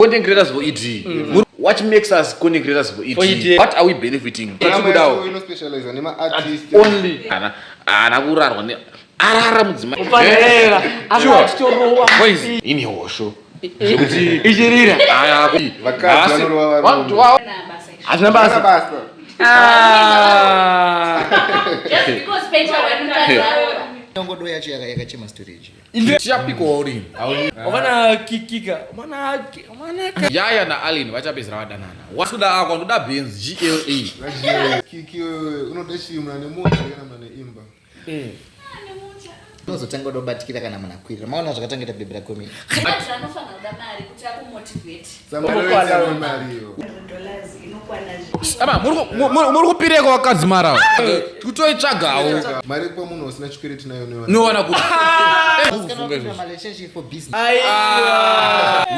Content creators for ED. What makes us content creators for ED? What are we benefiting? You specialize on artists only. In your show. Yaya na Alin vachapezera vadanana wasuda akwa ndoda Benz GLA Kiki unodeshimwa nemoto kana mane imba Nozotanga kubatikira kana mana kwira maona zvakatangita bebera komi anofana kuda mari kuti akumotivate samara mariyo dollars inokwana ama muri kupireka wakadzimara kutoitsvagawo mari kwa munhu usina chikwireti nayo nowana kuti relationship for business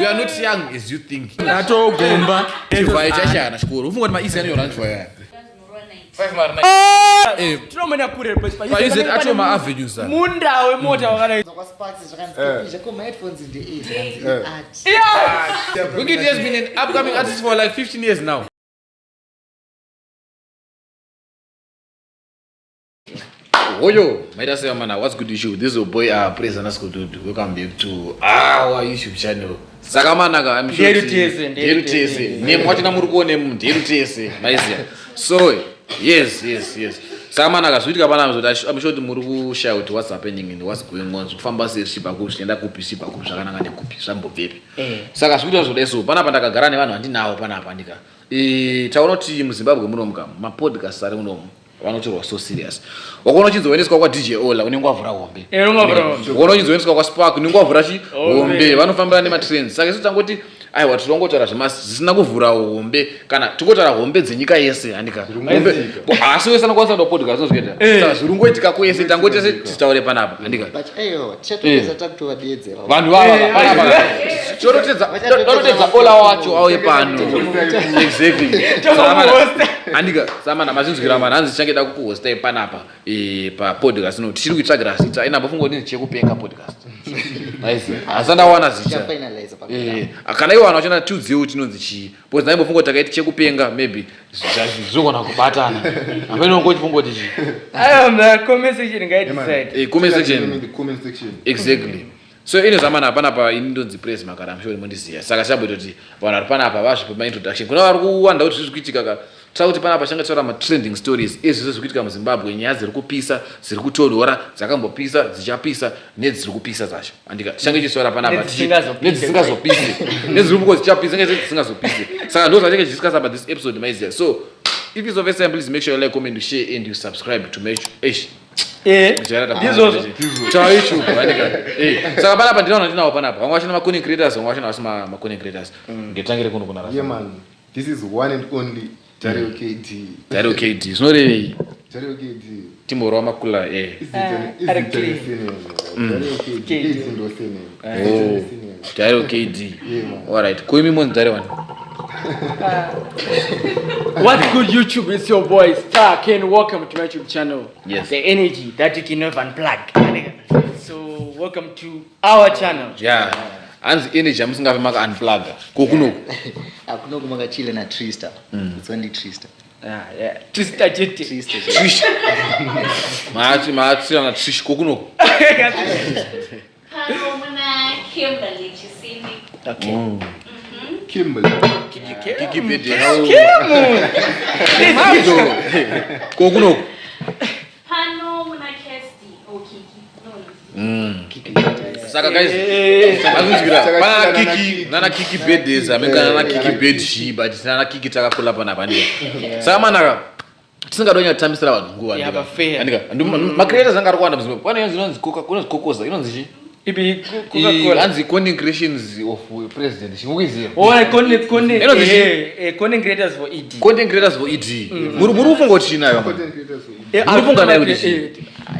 we are not young as you think natogomba Chivhayo chashana chikuru ufunga kuti maisi anyorana Chivhayo tinomena kure paizet acho maavenues munda wemota wakadai sparks zvakanzi kuma headphones in the art Kiki has been an upcoming artist for like 15 years now. Oyo, maida say mana, what's good issue? This is your boy Praise and Dude. Welcome back to our YouTube channel. Sakamanaga, I'm sure. Derutese. Name what na muruko name Derutese. So, yes. Sakamanaga, so I'm sure the muruko shout what's happening and what's going on. So famba se sipaku stand kupi sipaku sakana ngane kupi sambo vipi. Saka swida zoleso pana pandaka garane vanhu andinawo pana apandika. Taona kuti muZimbabwe munomka ma podcast ari munomu. Vanotorwa so serious. Wakono chizoendeswa kwa DJ Ola unenge wavhura hombe. Wakono chizoendeswa kwa Spark unenge wavhura chi hombe. Vanofambira nema trends. Saka isu tangoti aiwa tirongotaura zvisina kuvhura hombe kana tikotara hombe dzenyika yese andika. Hombe. Asi wese anokwanisa ndo podcast zvinozviita. Saka zvirungoitika kwese tangoti tese titaure panapa andika. But ayo chatopeza takutowa diedzera. Vanhu vava panapa. Chorotedza Ola wacho auye pano. Exactly. Andika samana mazinzwira mana hanzi changeda kuhosta panapa pa podcast no tiri kuitsvagira zita ina mbofunga kuti chekupenga podcast nice asanda wana zita finalize pa akana iwana wachana tudziwe tinonzi chi because naimbo funga takaiti chekupenga maybe zvazvizogona kubatana amene ngoti funga kuti chi comment section guide decide comment section exactly. So ine zamana panapa indonzi Praise makara mshori mondiziya saka chabwe kuti vanhu ari panapa vasvipa ma introduction kuna vari kuwanda kuti zvikuitika ka tauti panapa changa tsora ma trending stories izvo zvikuitika muZimbabwe nyaya dziri kupisa dziri kutonhora dzakambopisa dzichapisa nedziri kupisa dzacho andika changa chisora panapa nedzisingazopisi nedziri kungo dzichapisa nedzisingazopisi saka ndo zvatenge discuss about this episode maiziya. So if it's of your time, please make sure you like, comment, share and you subscribe to make sure saka panapa ndinaona ndinawo panapa vamwe vachina ma-content creators vamwe vachina vasina ma-content creators ngetangire kuno kuna yeah man, this is one and only Dario KD. Dario KD zvinorevei Dario KD timbo ramakula Dario KD alright kuimi monzi Dario one. What's good YouTube? It's your boy Star Ken. Welcome to my YouTube channel. Yes. The energy that you can never unplug. So welcome to our channel. Yeah. Hands energy amusingave maka unplug. Kokunoku. Akunoku maka chile na Trista. It's only Trista. Yeah. Trista jeti. Trish. Maatsi na Trish kokunoku. Hello muna Kimberly chisini. Okay. Kimberly. Kiki bede. Kokunoku. Pano muna Kesti o Kiki. Saka guys, mazinzwira pana Kiki nana Kiki beds amekana na Kiki bed she but nana Kiki takakula panapa ndika. Saka manaka tisingadonya tambisira vanhu nguva ndika. Andika ma creators anga rwanda muzimwe. Pana inonzi kokoza inonzi chi? Ibi Coca-Cola. Anzi content creations of president. Chimukiziya. Oh, content creators for ED. Content creators for ED. Muri ufunga kuti chinayo. Content creators for ED. Ufunga nayo kuti.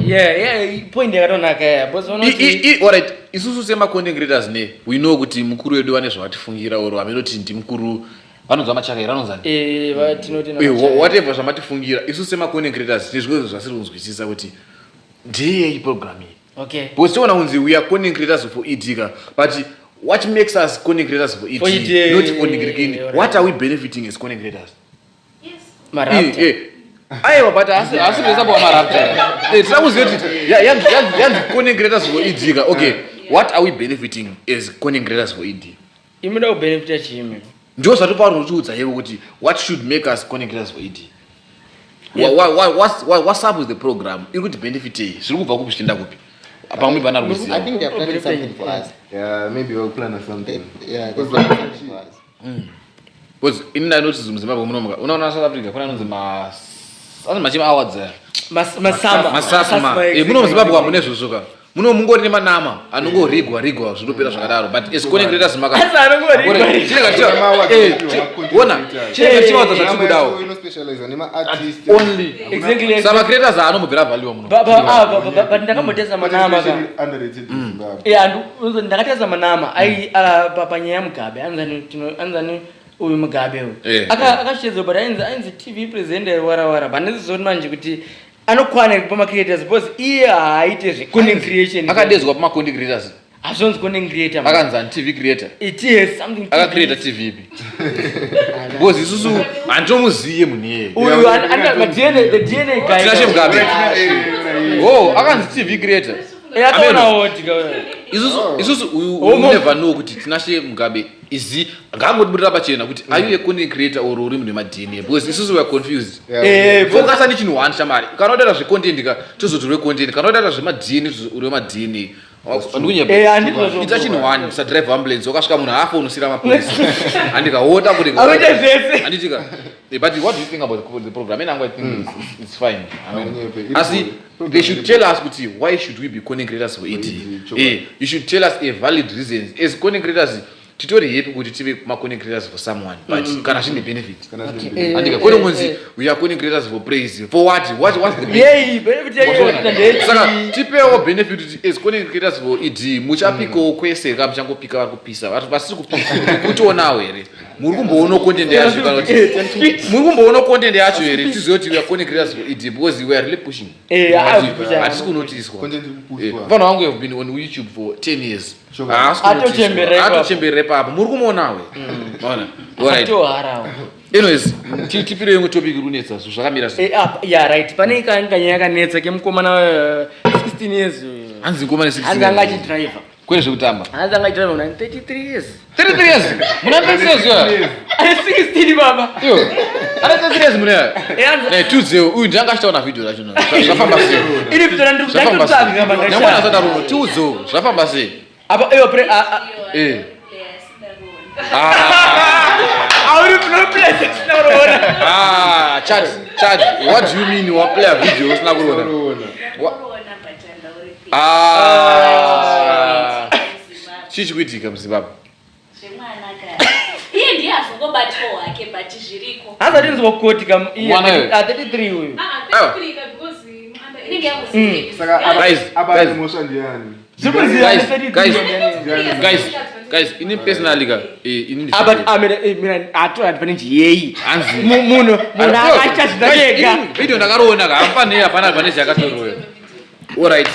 Yeah, point yakatonaka ya. Boss alright, isusu sema content creators ne. We know kuti mukuru wedu wane zvatifungira oro amenoti ndi mukuru vanonzwa machakaira anonzani. Vatinoti whatever zvamatifungira. Isusu sema content creators ndizvo zvasiri kunzwisisa kuti ndiye program. Okay. Because we are content creators for ED, but what makes us content creators for it, For it, not for Nigerian? right. What are we benefiting as content creators? Yes. Marapta. Aiwa, but asivesa kwa marapta. Tinakuziva kuti yanzi content creators for it. Okay, what are we benefiting as content creators for it? Imida kubenefita chimi. Ndio satoparo kuchudza yevo kuti what should make us content creators for it? What's up with the program? Iri kuti benefit zviri kubva kupi zvichienda kupi? Pamwe pana I ruzivo. think they're planning something for us. Yeah, maybe we'll plan something. Yeah, they're planning something for us. Because in the notice muZimbabwe munomuka unaona South Africa kuna nonzi machima awards masama muno muZimbabwe hamune zvozoka muno mungori nemanama anongorigwa zvinopera zvakadaro but as content creators maka ona chinenge chiwadza zvatikudawo only Exactly. sama creators anombera value muno But ndakamutesa manama ka. Underrated in Zimbabwe. Yeah, ndakatesa manama ai panyaya Mugabe anzani uyu Mugabe uyu akashedza but ainzi TV presenter wara but ndizozoti manje kuti anokwana kupa creators because iye haaite zvecontent creation akadezwa pama content creators hazvonzi content creator akanzani TV creator it is something akacreata TV ipi because isusu handomuziye munhu uyu the DNA guy tinashe Mugabe akanzi TV creator akaonawo tika isusu you never know kuti tinashe Mugabe izi ngangotiburira pachena kuti are you a content creator or uri munhu madhini because isusu we are confused focus on chinhu one shamari kana udaita zvecontent ka tozotorwe content kana udaita zvemadhini uri madhini ita chinhu one sadrive ambulance wakasvika munhu hafa unosira mapolisi andikaota kuti anditika but what do you think about the program? I think it's fine. I mean, they should tell us why should we be content creators for it. You should tell us a valid reason. As content creators, titori happy kuti tive content creators for someone, but kana zvine benefit. Andika kone munzi we are content creators for praise. For what? What's the benefit? benefit Saka tipewo benefit as content creators for it. Muchapiko kwese kamuchangopika vari kupisa. Vasiri kupisa. Kutionawo here. Muri kumboona content yacho kana kuti muri kumboona content yacho here tizive kuti we are content creators for it because we are really pushing. Hatisi kunotiswa. Vanhu vangu have been on YouTube for 10 years. Atochemberere papo muri kumuonawe. Ona. Alright. Anyways, tipire imwe topic runetsa zvakamira sei. Yeah, right. Pane kanyaya yakanetsa kemukomana 16 years. Hanzi ngoma 16 years. Anga achidriver. Kwere zvekutamba. Hanzi anga achidriver una 33 years. 33 years. Muna 33 years yo. Ane 16 baba. Yo. Ane 33 years muna. Tudzeo uyu ndanga achitaona video racho na. Zvafamba sei. Iri video ndikutsvaga kamba ndasha. Nyamwana asada runo tudzo zvafamba sei. Apa Auri no play sina kuona. Chad, what do you mean you want play a video sina kuona? Chichikuitika muZimbabwe. Iye ndiye azongobatawo wake but zviriko. Haza ndinzwa kukotika 33 uyu. 33 because inenge yakuziva. Saka abanye mosha ndiani. Guys, ini personally ka ini mina atora pane njiyei munhu akachazidaka video ndakaroona ka hapana hapana pane zvakatorwa. Alright,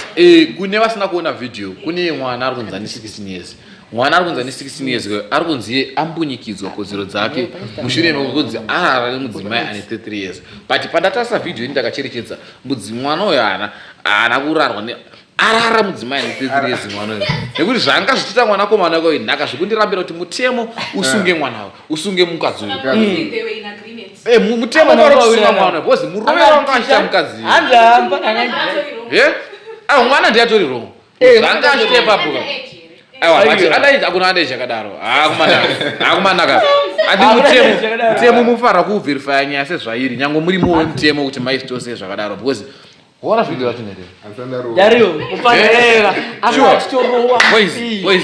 kune vasina kuona video kune mwana ari kunzani 16 years. Mwana ari kunzani 16 years ari kunzi ambunyikidzwa kodzero dzake mushure mekunzi arara mudzimai ane 33 years. But pandatasa video ini ndakacherechedza mwana uyo ana kurarwa arara mudzimai ane 33 years mwana uyo. Nekuti zvanga zvichita mwana komana uyo nhaka zvikundirambira kuti mutemo usunge mwana uyo usunge mukadzi uyo. Mutemo unokusunga mwana uyo because murume wanga achita mukadzi. Mwana ndiye atori wrong. Zvanga achita ipapo ka. Aiwa but adaita akuna ade chakadaro. Akumanaka. Adi mutemo mufara kuverify nyaya sezvairi nyango muri muwe mutemo kuti maistose zvakadaro because wona video yacho nere. Dario mufanira achitorowa. Boys.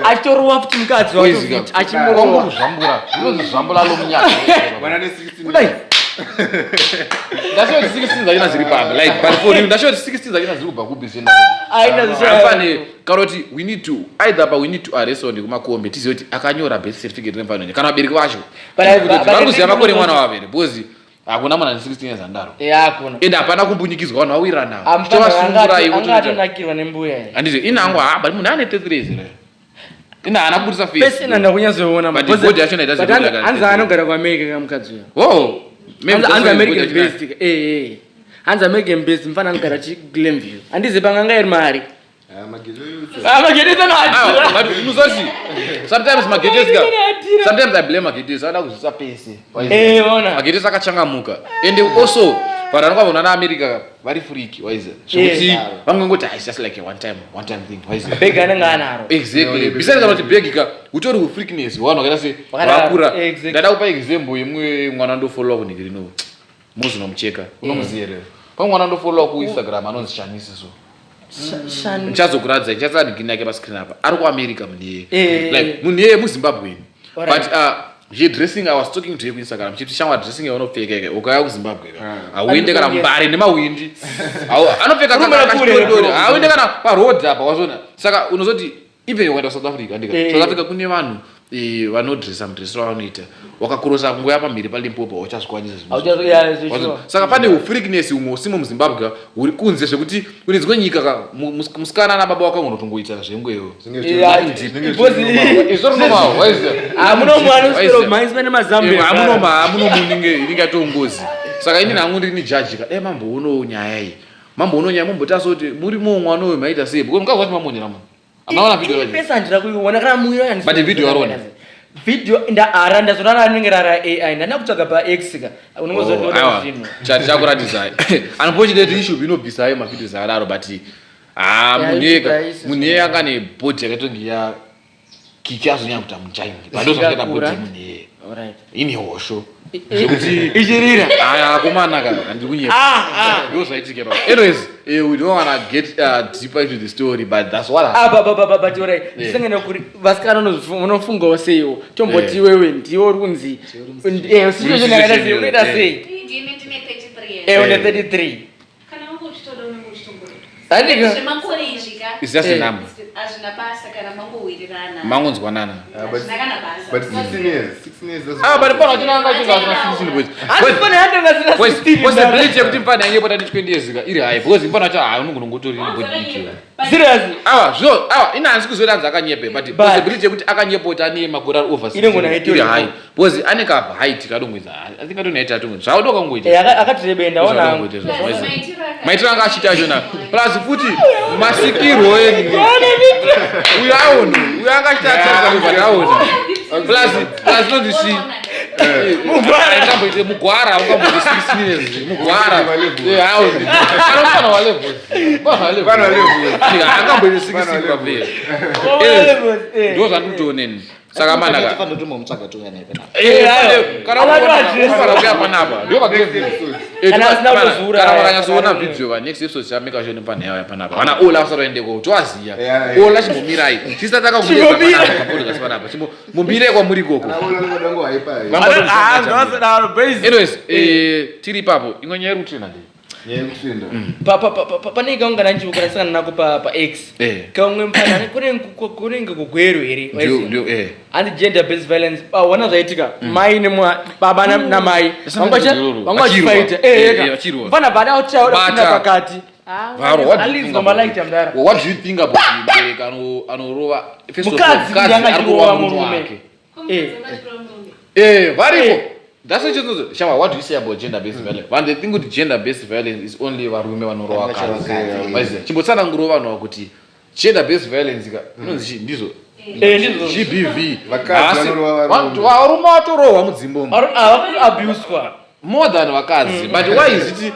Achitorowa kuti mukadzi wacho achimurowa kuzvambura. Zvambula lo munyaka. Mwana ne 16. Ndashoti 16 dzakina ziri pambe like but for you ndashoti 16 dzakina ziri kubva kubhisenda. Aina zvafane karoti we need to arrest on kumakombe tizive kuti akanyora birth certificate remfanoni kana vabereki vacho. Vari kuziva makore mwana wavere because hakuna mwana 16 years andaro. Hakuna. Ende hapana kumbunyikidzwa vanhu vawira nawo. Tovasungura ivo angatonakirwa nembuya. Handizvo inhango but munhu ane 33 years here. ina anabudisa face pese nanda kunyazoona but body yacho ndaita but anza anogara kuAmerica kamukadzi oh anza American based Hands American based mfana ngara chi Glenview. Andize panganga iri mari. Magedeza na. But unozosi. Sometimes I blame Magedeza ada kuzisa pese. Ona. Magedeza akachangamuka. And also paranokwa vona na America vari freaky waize. Kuti vangongoti it's just like a one time thing waize. Beg ananga anaro. Exactly. Besides about beg ka utori ku freakness wano kana se vakura. Ndada kupa example yemwe mwana ndo follow kunigiri no. Muzi nomucheka. Unomuziere. Pamwana ndo follow ku Instagram anozishamisa so. Nchazokuradza nchatsabigina yake pa screen apa. Ari ku America munye. Like munye mu Zimbabwe. But he dressing I was talking to him Instagram. Chiti shangwa dressing yaunopfeka ukaya ku Zimbabwe. Awinde kana mbari nemawindi. Anopfeka kana kachidodori. Awinde kana pa road apa wazona. Saka unozoti even wenda South Africa ndika. South Africa kune vanhu vanodressa mudressero vanoita wakakurosa nguva yapambiri palimpopo uchazvikwanisa zvimwe. Saka pane ufreakness umwe usimo muZimbabwe uri kunze zvekuti kune dzimwe nyika musikana nababa wako unotongoita zvengweyo. Amunomunenge saka ini nangu ndiri judge ka mambo uno nyaya iyi mambo uno nyaya mumbotasa kuti muri mumwe uno maita sei because mukazoti mamonera munhu amaona video yacho pesa ndira kuiona kana muyo yani but video yaona video nda aranda zona anenge rara AI ndana kutsvaga pa X ka unongozoona zvinhu chat chakuratidza unfortunately issue inobvisa ayo mavideo zakadaro but munye akane body yakatongi ya Kiki azonya kuta muchaingi bado zvakaita body munye alright ini hosho zvekuti ichirira aya kumanaka andiri kunyepa ndozvaitika baba anyways we don't want to get deeper into the story but that's what but alright singene kuri vasikana unofungawo seiwo tomboti wewe ndiwo runzi situation yakaita sei unoita sei ndine 33 une 33 kana wangu uchitoda unenge uchitombora andika zvemakore izvika it's just a number hazvina basa kana mangowirirana mangonzwanana nakana basa but 16 years but pana chinanga chinga 16 boys asipana hata ngazina 16 possibility yekuti mpana yange pata 20 years iri high because mpana cha unongotori body serious ina hansi kuzodanza akanyepe but possibility yekuti akanyepota ne makora over 16 iri high because ane ka height kadongweza I think atone height atongo zvaudoka ngoita akatirebenda ona maitira anga achita jona plus futi masikiro eni uyaona uyakachita tsaza uyaona plus not see mugwara ndamboite mugwara ungamboite 16 years mugwara aona anofana wa level bana level akamboite 16 kwa vile ndio zvandotoneni saka mana ka fano tumo mtsaka tu yana ipena kana ukaya panapa ndio bakezi kana asina kuzura kana wakanyasona video va next episode chameka shoni panapa panapa wana ola usaroende ko twaziya ola chimbomirai sister taka kumira panapa panapa chimbomire kwa muri koko dango haipa ngazodaro base anyways tiri papo ingonyera rutina ndi panenge ungana nchiukana sangana nako pa X kamwe mpana kunenge kugwero here ndio and gender based violence wana zvaitika mai baba na mai vangachifaita mpana baada autaura pakati what do you think about mbereka anorova mukadzi yangachirowa murume varipo that's what you shama what do you say about gender based violence when they think that gender based violence is only varume vanorova kadzi maize chimbotsana nguro vanhu vakuti gender based violence ka inonzi ndizo GBV vakadzi varume vatorohwa mudzimbo abuswa more than vakadzi but why is it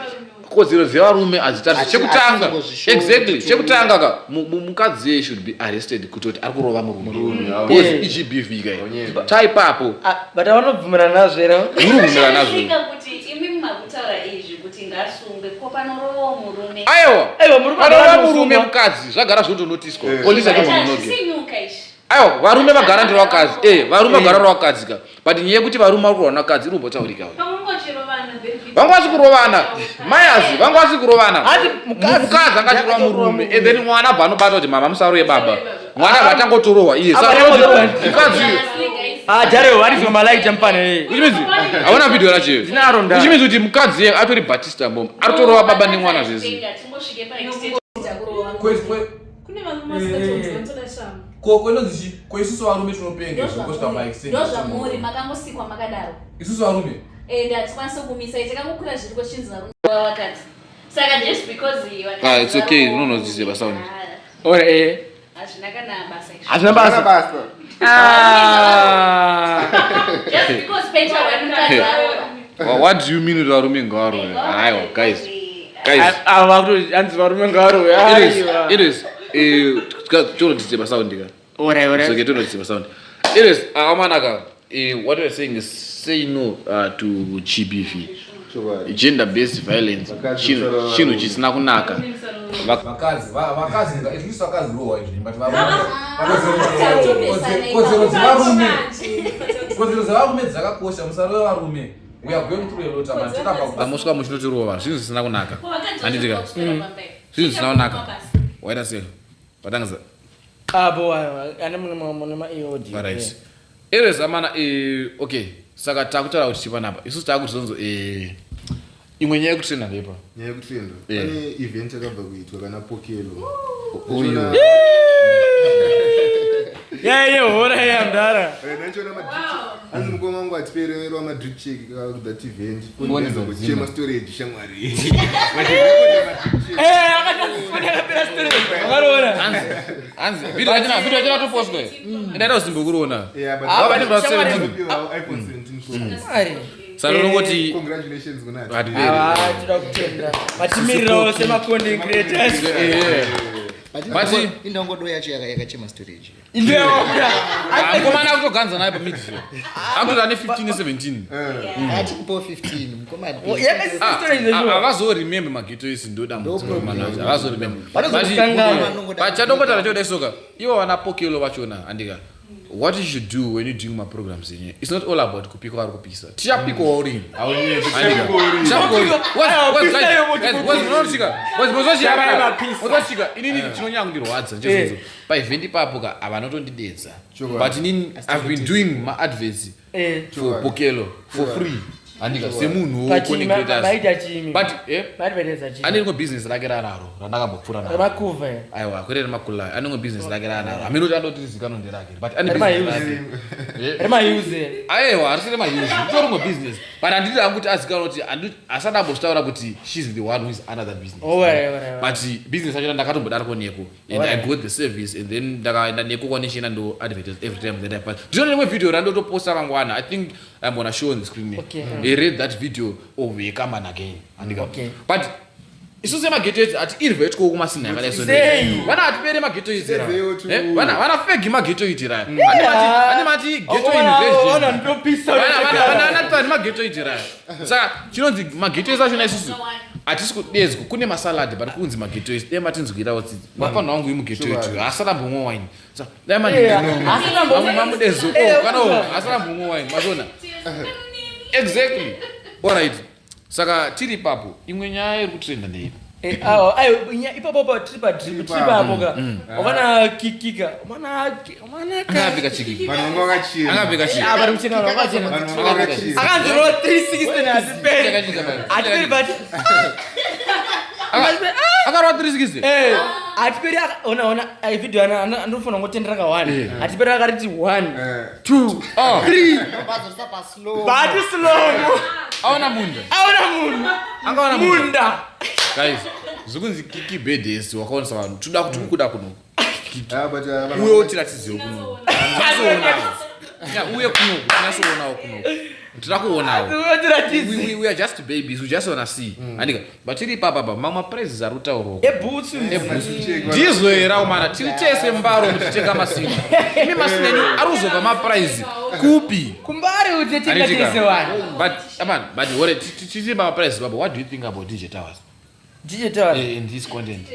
kodzero dzevarume adzitari chekutanga exactly chekutanga ka mukadzi should be arrested kuti ari kurova murume because GBV kai chaipapo but vanobvumirana nazvo era urubvumirana nazvo kuti imi makutaura izvi kuti ngasunge ko panorova murume aiwa murume mukadzi zvagara zvotonotiswa polisi atomonoge aiwa varume vagara ndiro vakadzi varume vagara ndiro vakadzi ka but nyaya yekuti varume vari kurova nakadzi iri kumbotaurika vanga vachikurovana mayazi vanga vachikurovana mukadzi angachirova murume and then mwana abva anobata kuti mama musarove baba mwana abva atangotorohwa iye mukadzi jarewo arizomalaita mpana uchimidzi hauna video racho dzinaronda uchimidzi kuti mukadzi atori Batista bomb aritorova baba nemwana zvese kune vanhu masikati vantoda shamba Kwenonzi isusu varume tinopenga kusvika ndozvamuri makangosikwa makadaro isusu varume ndatikwanisa kumisa takangokura zviri kwechinzi varume vakadzi saka just because it's okay unonodziziva sound hazvina kana basa hazvina basa just because pecha wanukadzi what do you mean with varume ngavarove aiwa guys anzi varume ngaro it is tonodziziva sound ka okay tonodziziva sound it is amanaka what we're saying is say no to GBV gender based violence chinhu chisina kunaka vakazi at least vakazi rowa izvi but kodzero dzevarume dzakakosha musarove varume we are going through a lot man pamuswa muchinotirova zvinhu zvisina kunaka handitika zvinhu zvisina kunaka waita sei watangiza abo ane mune ma-EOD right eres amana okay saka takutaura kuti chipanapa isusu takutizonzo imwe nyaya yekutrenda ndepa nyaya yekutrenda pane event yakabva kuitwa kana Pokello uyo hora yamdara nachona anzi mukoma wangu atipererwa madrip check that event koneza kuchema storage shamwari hanzi video yachina topostwa ndaita kuzimbokuriona iPhone 17 saka unongoti congratulations kunati tinoda kutenda matimirirawo semacontent creators But indongodo yacho yakachema storage. Mkomana akutoganza naye pamidzi. Akuti ane 15 17. Ati kupo 15 mkomana. Avazo remember mageto isi ndoda mkomana. Avazo remember. But chadongota nacho desoka. Iwo wana Pokello vachona andika. What you should do when you doing my programs in it's not all about kupika or kupisa. Tisha piko wori. But I've been doing my adverts for Pokello for free. Andika semunhu connectors. But anengo business like rararo randakambopfura naro. Makuva. Aiwa kwete makula anengo business like rararo. Amino andoti zikano ndirake. But ane business. Rema use. Aiwa arisire ma use. Ndoro business. But anditi anguti azikano kuti asada bostaura kuti she's the one who is under that business. But business acho ndakatombodara koneko and I got the service and then ndakaenda neko connection and advertise every time that I pass. Do you know video rando to posta mangwana? I think I'm gonna show on the screen. Okay. I read that video over come and again. Okay. But isuze mageto ati irvet ko kumasina yakaleso ne. Wana atipere mageto izera. Wana fake mageto itira. Ani mati geto invest. Wana ndopisa. Wana tani mageto itira. Saka chinonzi mageto izashona isusu. Atisi kudezi kune masalad but kunzi mageto is ematinzi kuira kuti mapana wangu imugeto itu asala mbongo wine. So lemani asala mbongo mamudezo kana asala mbongo wine mazona. Exactly. Alright. Saka tiri papo imwe nyaya iri kutrenda ndei. Ipapo tripa hapo ka. Wana kikika. Wana akapika chiki. vanhu vakachira Akapika chiki. bari kuchena vakachena. vanhu vakachira Akanziro 360 na atipere. Atipere but Akarwa 360. Atipere ona video anofana ngotendera ka 1. Atipere akariti 1 2 3 Bazosa pa slow. but slow. Aona munda. Angaona Munda. Guys, zukunzi Kiki bedesi wakaonesa vanhu tuda kuti kuda kuno. but Uye otiratsizewo kuno. Uye kuno tinasoonawo kuno. Tirakuonawo. We are just babies, we just wanna see. Andika, but tiri papa mama prizes are utauro. Ebutsu. Ndizo era umana tiri chese mbaro mutitenga masina. Imi masina enyu aruzova ma prize. Kupi. Kumbare utetinga tese wani. But what tiri mama prize baba, what do you think about DJ Towers? DJ Towers in this content.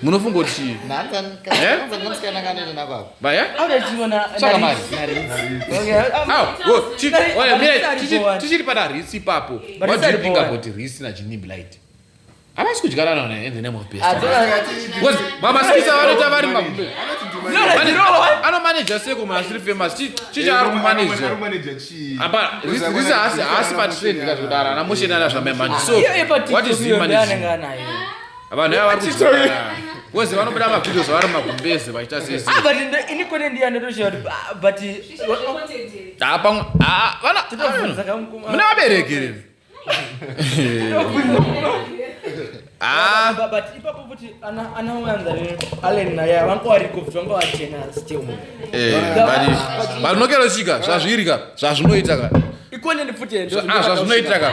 Munofunga kuti Nanza nkanza kanene nababa. baya? audationa Saka mari. Okay. Tichiri pada risi papo. What do you think about risi na Jimmy Light? Havasi kudyarana naye in the name of peace. Because mama sikisa vanota vari mabumbe. Ano manager seko masiri famous. Chicha ari kumanager. manager chi Apa risi asi pa trend kazodara na motion ana zvamemanje. So what is the manager? Vanhu ava vari kudzorana. Kozi vanobuda mabhidios vari magumbeze vachiita sese. But ini content yanotoshiva but muna vabereki rini. but ipapo kuti anawanza Allen naye vanga variko kuti vanga vachena still. But unokero chika zvazvirika zvazvinoita ka. Icontent futi zvazvinoita ka.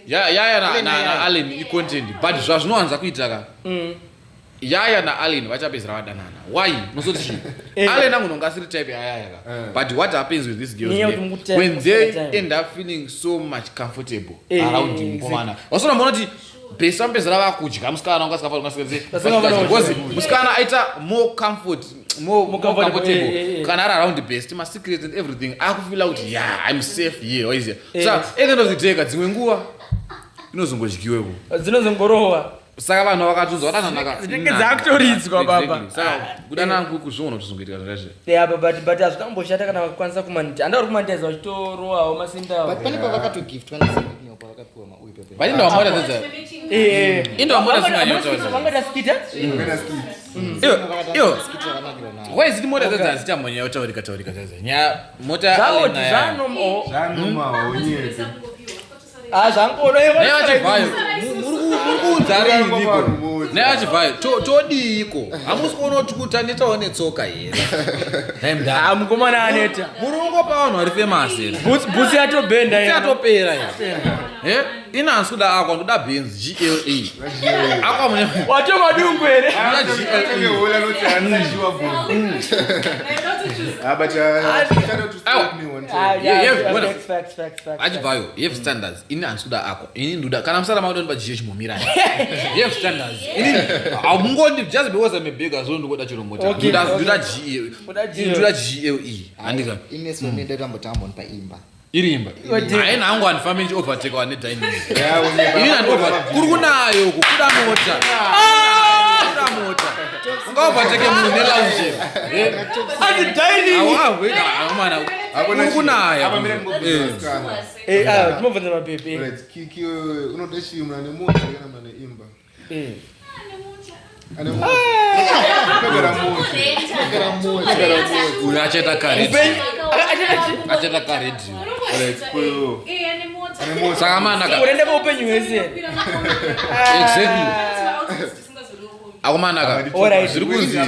Yaya na Allen icontent but zvazvinowanza kuita ka. Yaya na Allen vachapedzera vadanana. Why? Nosoti Allen angononga asiri type yaya ka. But what happens with these girls when they end up feeling so much comfortable around him komana. Wasona mbona kuti pesa mpezera vakudya musikana wanga sikafanira because musikana aita more comfortable kana ari around the best my secrets and everything akufila kuti yeah I'm safe here or is it so at the end of the day dzimwe nguva inozongodyiweko dzinozongorohwa saka vanhu vakatunzwa vadananaka dzinenge dzakutoridzwa baba saka kudana kuzviona tozongoitika zvakazve yeah but azvikamboshata kana vakwanisa kumanita andauri kumanitaiza vachitorohawo masindawo but pane pavakatogiftwa nesinio pavakapiwa mauyu pepe but indovamota dzedza indovamota dzinganyotavangadaskita iyo waiziti mota dzedza hazita monya yotaurika dzedza nya mota zvanomahonyezi zvangooneachibvayo murikuudzariniko neachibvayo todiiko hamusi kuonotukuta netawo netsoka here mukomana aneta muri ungopa vanhu vari famasi bhusi yatobhenda yatopera here inansi kuda akwa ndoda benzi GLE akwa watomadungu here hola noti hanizhiwa gongo achibvayo you have standards ini hansi kuda akwa ini ndoda kana musara maudoni pajiyo chimomirani you have standards ini hamungondi just because I'm a beggar so ndoda chiromota ndoda GLE handika ineso nenda tambotamboni paimba irimba haina hangu anifamili overtake wane dining kuri kunayo kuda mota ungaovateke munhu nelaunje kunayo timobvunza mapepe Kiki unoda chimwe ane mota kana mane imba ane mota uyu acheta karedio saka manaka urende paupenyu hwese exactly akumanaka zviri kunzi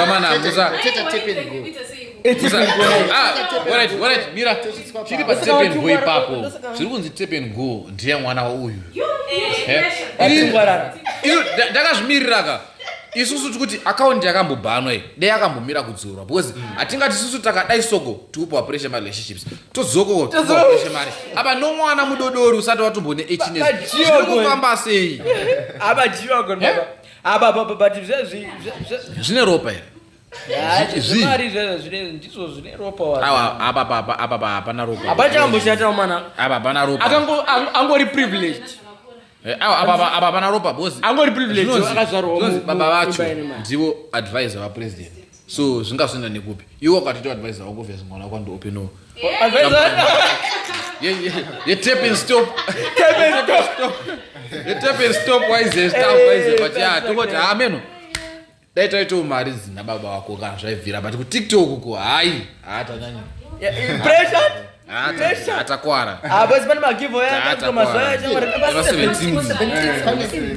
amana musa alright mira chiri pa tap and go ipapo zviri kunzi tap and go ndiye mwana wauyu ndakazvimiriraka isusu tikuti akaunti yakambobhanwa dei akambomira kudzorwa because hatingati isusu takadai soko tikupiwa pressure marelationships todzoko pressure mari apa nomwana mudodori usati watombone 18 zviri kufamba sei abajiwa gonbaba but zvine ropa here zvimari ndizvo zvine ropa apa hapana ropa apachakamboshata mwana apa hapana ropa angori privileged apa hapana ropa bosi angori privileged akazvarwa baba vacho ndivo advisor vapresident so zvingazoenda nekupi iwo wakatito advisor wangovesa mwana wako ndoopenoo tap and stop waize stuff waize but yeah tokoti meno dai taito mari dzina baba wako kana zvaibvira but kuTikTok ko hai atanyanya pressure atakwara basi pane magiveaway akatomazoya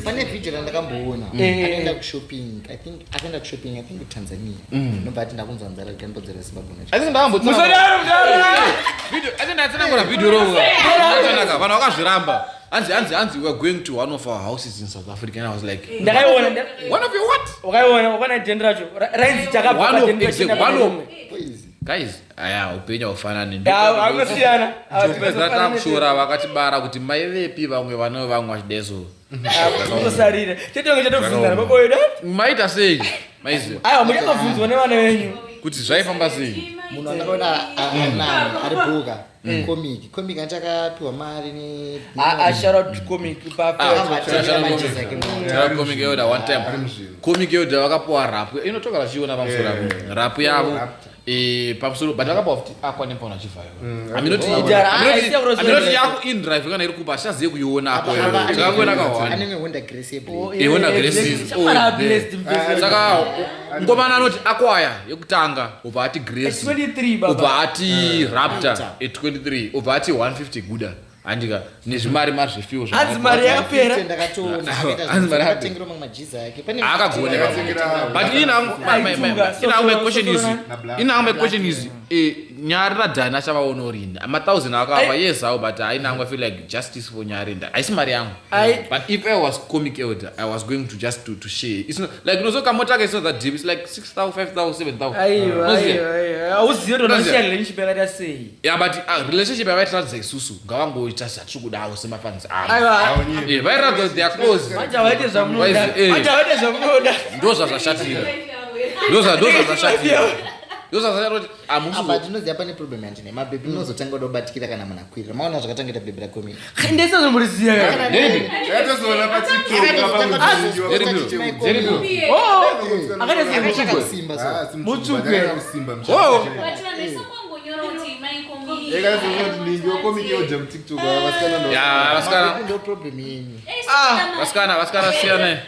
pane video randakamboona akaenda kushopping I think kuTanzania nobva ati ndakunzwa nzara ndikambodzera Zimbabwe ndatsangona video roga vanhu vakazviramba Anzi, we are going to one of our houses in South Africa, and I was like, one of your what? Guys, upenya ufanani. Takushura vakatibara kuti maivepi vamwe vano vamwe vachideso. Maita sei? Maize. Muchakabvunzwa nevana venyu. Kuti zvaifamba sei? Munhu akaona ari bhuka comic achakapiwa mari ne shout comic comic yoda one time comic yoda vakapiwa rap inotoka vachiona pamusoro rap yavo pamusoro but akapa kuti akwane pauna Chivhayo yaku indrive kana iri kupa achaziye kuiona ako takakuona saka ngomana anoti akwaya yekutanga ubva ati Grace ubva ati Raptor 23 ubva ati 150 guda andika nezvimari mari zvefiwo mari yakapera akagoneka but inamwe question is nyari radhani achavaona urini ama1000 akava yes how but I feel like justice for nyari haisi mari yangu but if I was comic elder I was going to just to share. It's not like unozoka motaka is not that deep. It's like 6,000 5,000 7,000 auziyo ndonosiyana nechipera sei but relationship yavaitiratidza isusu ngavangoita zvatikudawo semafans vairatidza they are close vaite zvamunoda ndo zvazvashatira ndinoziva pane problem yandine mabhebhi munozotanga kuda kubatikira kana munhu akwirira maona zvakatangaita bhebhi rakomini ndaisazomboriziya vasikana siyane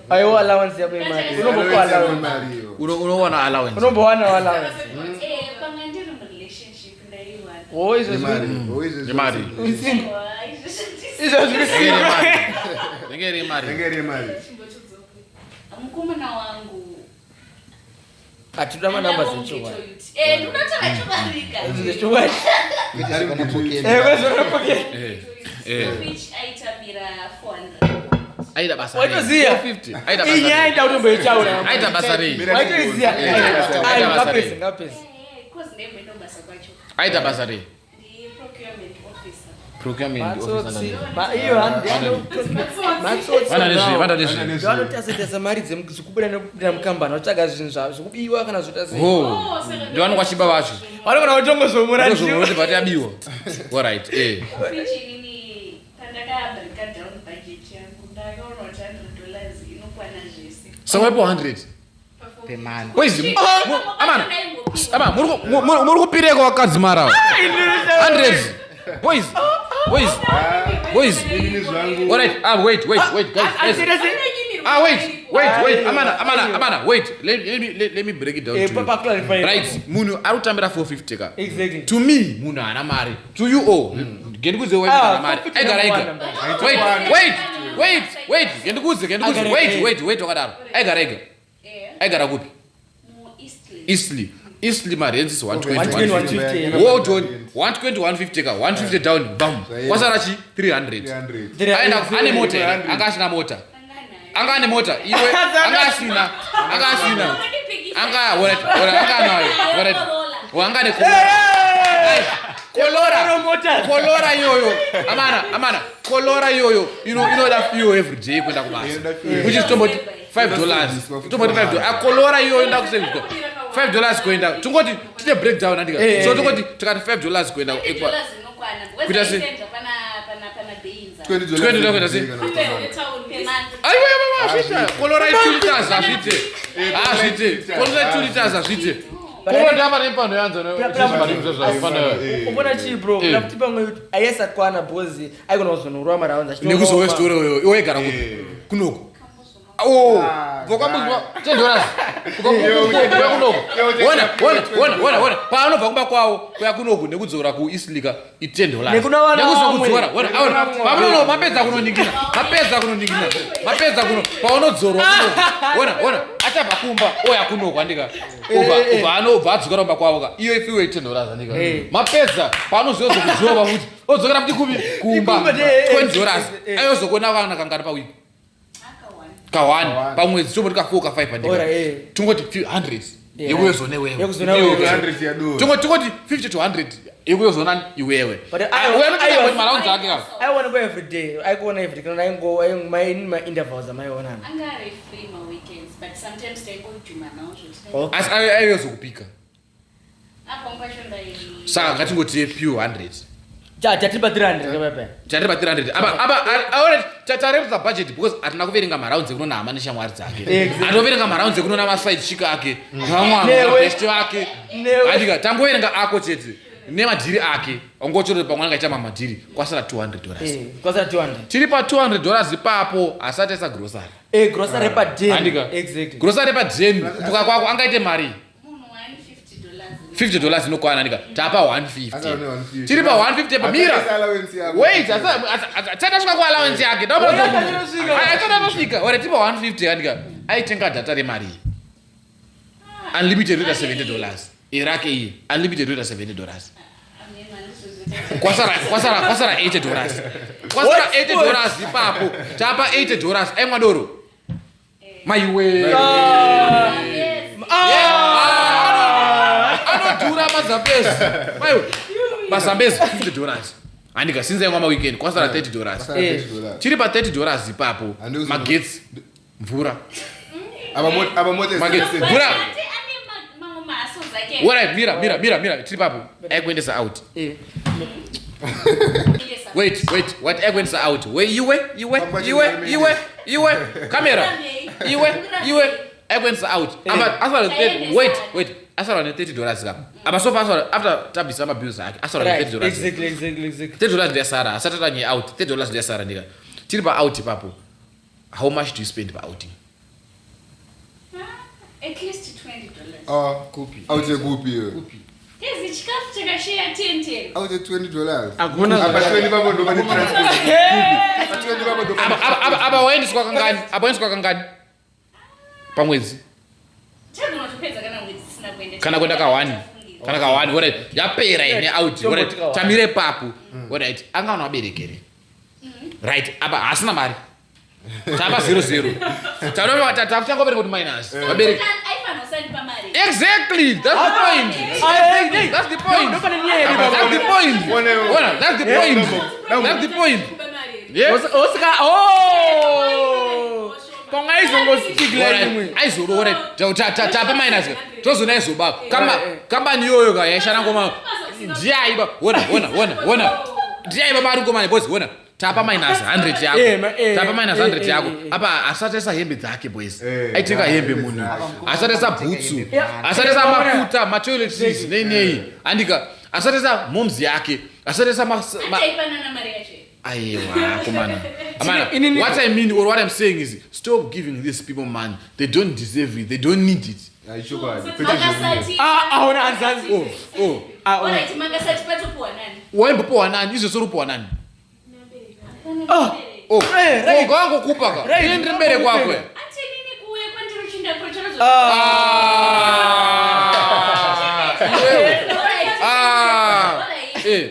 aiwa allowance yako imari unowana allowance unombowana allowance mukomana wangu atuda manamba zechuwa aida basa waitoziya inyaya aita utomboitaura aita basa rei waitoziya ngapesi aita basa rei procurement officer vanotasa mari dzekubuda mukambani vatsvaga zvinhu zvekubiwa kana ndivanokwa chiba vacho vanogona kutongozomurati bati yabiwa alright somwepo 100 pemani muri kupireka wakadzi marawo 100 boys. All right. Wait, guys. Wait. Amana. Wait. Let me break it down to you. Right. Munu arutambira 450 ka. Exactly. To me, munu ana mari. To you all. Gendukuze wewe ana mari. Egara. Wait. Gendukuze. Wait wakadaro. Egara kupi? Eastly mari is 120 hold on 120 150 ka 150 down bam kwasara chi 300 aenda ane mota angashina mota angane mota iwe angashina anga what wangane kolora yoyo amana kolora yoyo you know that fuel every day kwenda kubasa which is tomboti $5 akolora yoyo ndakuseviko $5 kuenda tungoti tine breakdown andika so tungoti tikati $5 kuenda ekwa kuita se $20 kuenda se aiwa kolora 2 liters azvite kolora 2 liters azvite kolora nepano yanzo ubona chi bro nakuti pamwe ayesa kwana bozi aikona kuzonurwa maraunza nekuzowe story wewe iwegara kunoko vokwambuzwa $10 kunoku paanobva kumba kwawo kuya kunoku nekudzora kuislika $10 nekuzokudzora mapedza kunoningina paunodzorwa kunoku achabva kumba oya kunoku andika ubva adzokera kumba kwawo ka iyo ifiwe $10 andika mapedza paanozozokudzova kuti odzokera kuti kumba $20 ayozokona vana kangari pawiki ka1 pamwedzi tomoti ka4 ka5 andika tungoti 100 yekuyozone wewe tungoti 50 to 100 yekuyozona iwewe maraunzi ake ka aiwana go every day aikuona every day kana aingo my intervals amaiona angari free my weekends but sometimes they go to my now ayozokupika Saka ngatingoti pure 100. Chatipa 300 baba. Chatipa 300. Aba tatarepsa budget because atina kuverenga marounds ekunona hama neshamwari dzake. Atoverenga marounds ekunona maside chick ake. Ngamwa best wake. Andika tangoverenga ako chete. Nemadhiri ake. Ongochoro pamwe angaita mamadhiri kwasara $200. Kwasara 200. Tiri pa $200 ipapo asatesa grocery. Grocery pa day. Andika. Exactly. Grocery pa day kupuka kwako angaite mari. $50 inokwana ndika tapa 150 tiri pa 150 pa mira wait atsata svika kwa allowance yake atsata nosvika ore tiri pa 150 andika aitenga data remari unlimited rate $70 irake iyi unlimited rate $70 kwasara $80 kwasara $80 ipapo tapa $80 aimwadoro maiwe anodhura mazambezi maiwe mazambezi $50 andika sinza yamwa weekend kwasara $30 chiri pa $30 ipapo magetsi mvura mvura alright mira tiri papo aikuendesa out wait what aikuendesa out iwe camera iwe aikuendesa out wait asara $30 kapa aba so far after tabisa ama bills ake asara $30 exactly $30 ndiyasara asatata nye out $30 ndiyasara ndika tiri pa out papo how much do you spend per outing at least $20 kupi out kupi Kezi chikafu chakashare 10 out $20 akuna apa 20 papo ndo bani transport kupi 20 papo ndo aba waendiswa kangani pamwedzi kana kwenda ka1 ora yapera ine out ora tamire papo right anga unaberekere right aba asina mari taba 00 tanova tatafuta ngobere kuti minus wabereke exactly that's the point that's the point yes osika konga izongo stigla imwe aizoro ore tapa minus tozona izoba kamba niyoyo ka yashana ngoma ndiyayiba wona ndiyayiba mari ngoma boys wona tapa minus 100 yako tapa minus 100 yako apa asatesa hembe dzake boys aitenga hembe munhu asatesa boots asatesa mafuta ma toiletries nei andika asatesa moms yake asatesa aiwa kumana amana what I mean or what I'm saying is stop giving these people money. They don't deserve it, they don't need it. aona anzanzi alright makasati patopuwa nani waimbopowa nani izosoropowa nani kwangu kupaka indi mbere kwakwe atinini kuwe kwandiruchinda kochorozo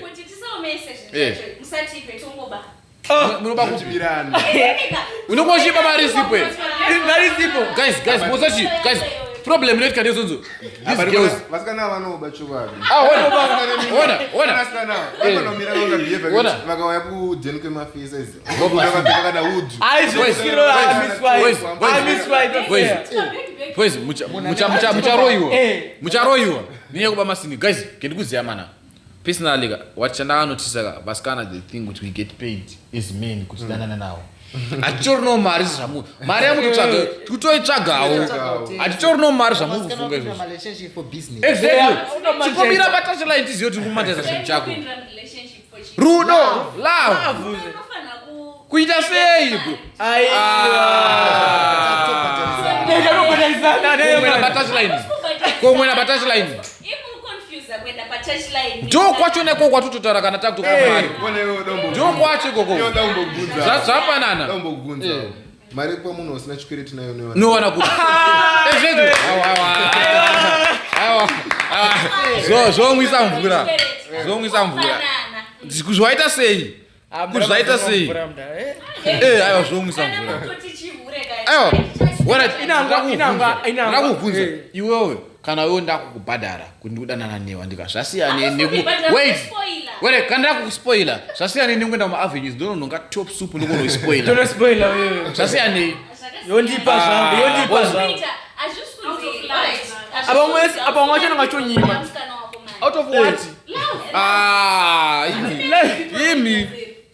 kuti tisaomese musatipe tongoba munoba kuchibirana unokoshiba marisipo guys mosachi guys problem rate kade zonzo these girls vasikana vanoba chokwavi wona vakauya kudeni kwemafisa izi vakada udzu boys mucharoiwa niye kuba masini guys kendikuziya mana personally what chandanotisaka vasikana the thing which we get paid is men kuti danana nawo atitorino mari zvamu mari yamutotsvaga kutoitsvagawo atitorino mari zvamukufunga exactly tikomira patachline tizive tiri kumatesa chinhu chako rudo love kuita sei komwena patachline ndo kwacho neko kwatototaura kana takutokamari ndo kwacho ikoko zvapanana mari pamunhu usina chikwireti nayo nowana kuti zvomwisa mvura zvaita sei kuzvaita sei aiwa zvomwisa mvura aiwa ndakubvunza iwewe kana wewe ndakukubhadhara kuti ndikudanana newa ndika zvasiyane wait kana ndakukuspoila zvasiyane nekuenda mumavenues ndonononga top soup ndokunoispoila zvasiyane yondipa zvangu Azvisi abamwe chinonga chonyima Out of what? Him.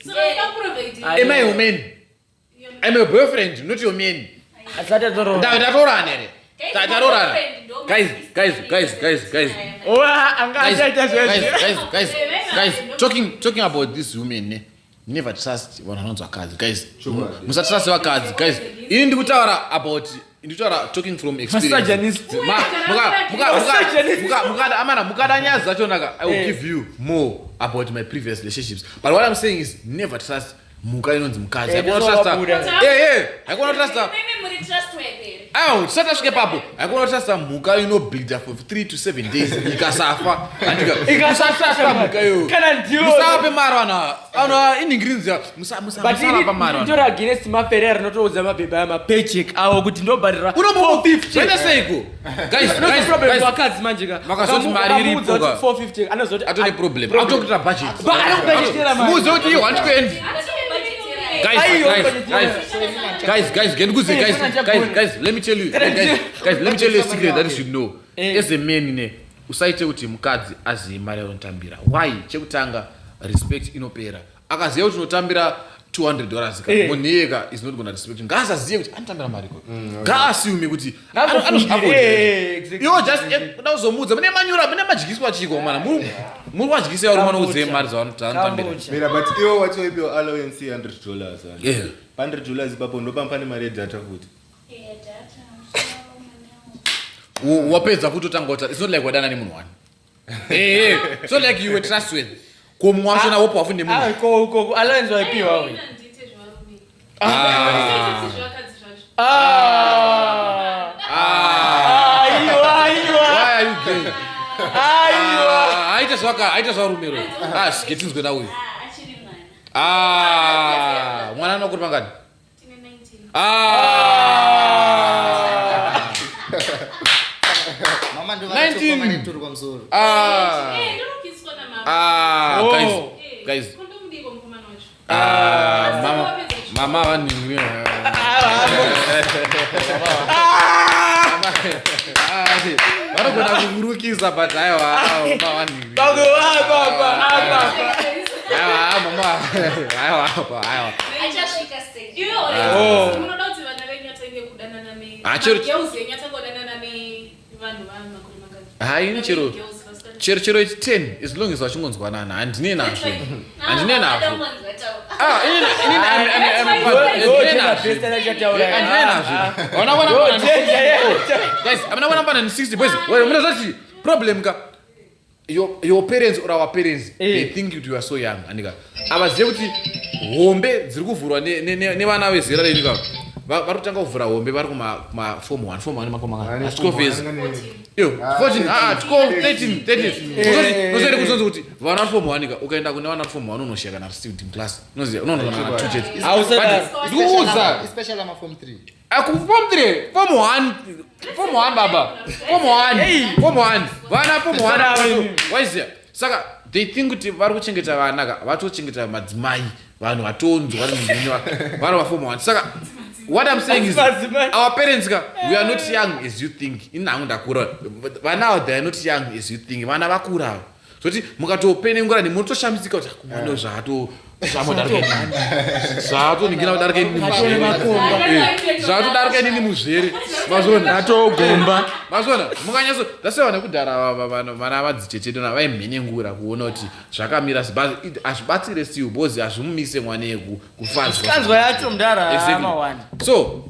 So don't prove it. Am I your man? I'm your boyfriend, not your man. Asante zoro. Ndatorana here. Tatorana. Guys, talking about this women, never trust one another cards. Guys, must trust your cards. Guys, you need to talk about talking from experience. I will give you more about my previous relationships. But what I'm saying is never trust Muka inonzi mukadzi. I cannot trust her. I cannot trust her. Oh, sata svike papo. I cannot trust her muka build for 3 to 7 days. Ikasafa. Ikasafa muka yo. Kana ndio. Musape marwana. Ana iningrinzi musa pa marwana. Ndio against maperera notoza mabeba ama paycheck awo kuti ndo barira. Unobo 450. Wenda seiko. Guys, problem wakadzi manjika. Makazoti mari iripo. 450 anazoti atone problem. Atokita budget. Ba anokubudgetera mari. Muzoti you want to end. Guys, let me tell you a secret that you should know. As a man, usaite kuti mukadzi azimari unotambira. Why? Chekutanga respect inopera. Akaziya kuti unotambira $200 muneka is not gonna respect. Ngasaziye kuti anotambira mari ko. Ngaassume kuti you just ndazomudza mune manyura mune majikiswa chiko mana muri wajikisa uri mwana udze mari zaanotambira. Mira but iwo watoipiwa allowance $100. Yeah. $100 papo ndopampane mari yedata futi. Wapedza futi utangota. It's not like wadana nemunhu wani. It's not like you were trustworthy. Komwashona wopo wafunde munhu. Ko allowance waipiwa we. Why are you gay? Aita zvarumiro. Getinzwe na uyu. Mwana anokuri pangani? Mama ndo 19. turi kwa mzuri. Guys. Mama vaningwe. Vanogona kungurukisa but aiwa mama vaningwe. Haini chero 10 as long as vachingonzwanana handine nazvo. Guys, I'm not going to 60 boys. Well, problem ka your parents or our parents they think you are so young andika avazive kuti hombe dziri kuvhurwa nevana vezera renyika vari kutanga kuvhura hombe vari kuma form 1 makoma school fees 14 12 13 nosere kuzonzi kuti vana form 1 ika ukaenda kune vana form 1 unosheka na received in class unoziva unoona na 2 jet ndikuudza especially ama form 3 form 1 baba form 1 vana form 1 waiziya saka they think kuti vari kuchengeta vana ka vatochengeta madzimai vanhu vatonzwa vari vaform 1 saka what I'm saying is our parents we are not young as you think inhangu ndakura vana they are not young as you think vana vakura zoti mukatopenengura nemunotoshamisika kuti kumwana zvaatoningira kudarika zvaatodarika nini muzvere mazona atogomba mazona mukanyaso daseva nekudhara vana vadzichecheto vaimhenengura kuona kuti zvakamira hazvibatsire siu bhozi hazvimumise mwana yeku kufanzwa yacho mudhara mawani so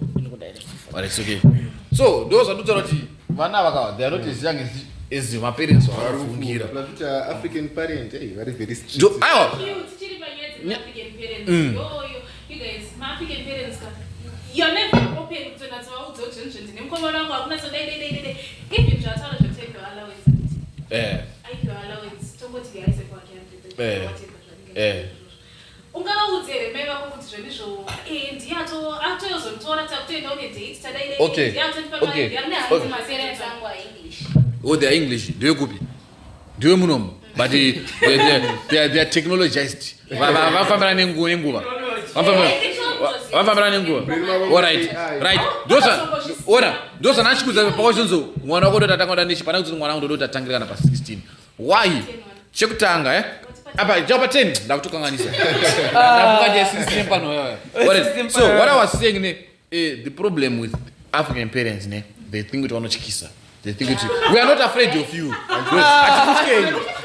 so ndo zvandotaura kuti vana vaka they are not as young as maparents vakafungira African parent very very strict. aiwa you're never open to that all the children. I'm going to go to the if you just take your allowance. I your allowance to what the ice ungaudze meva kuti zvenisvo ndiyato atozotora takutoenda une date tadai oh they are English ndiwe kupi ndiwe munomu but they are technologized vafambira nenguva vafambira nenguva right ndosa nachikudza pakachonzo mwana wako ndotatanga kuda nechi pana kuti mwana wangu ndotatangira kana pa 16 why chekutanga apa japa 10 ndakutokanganisa ndafunga system pano so what I was saying the problem with African parents they think we vanochikisa. They think we are not afraid of you.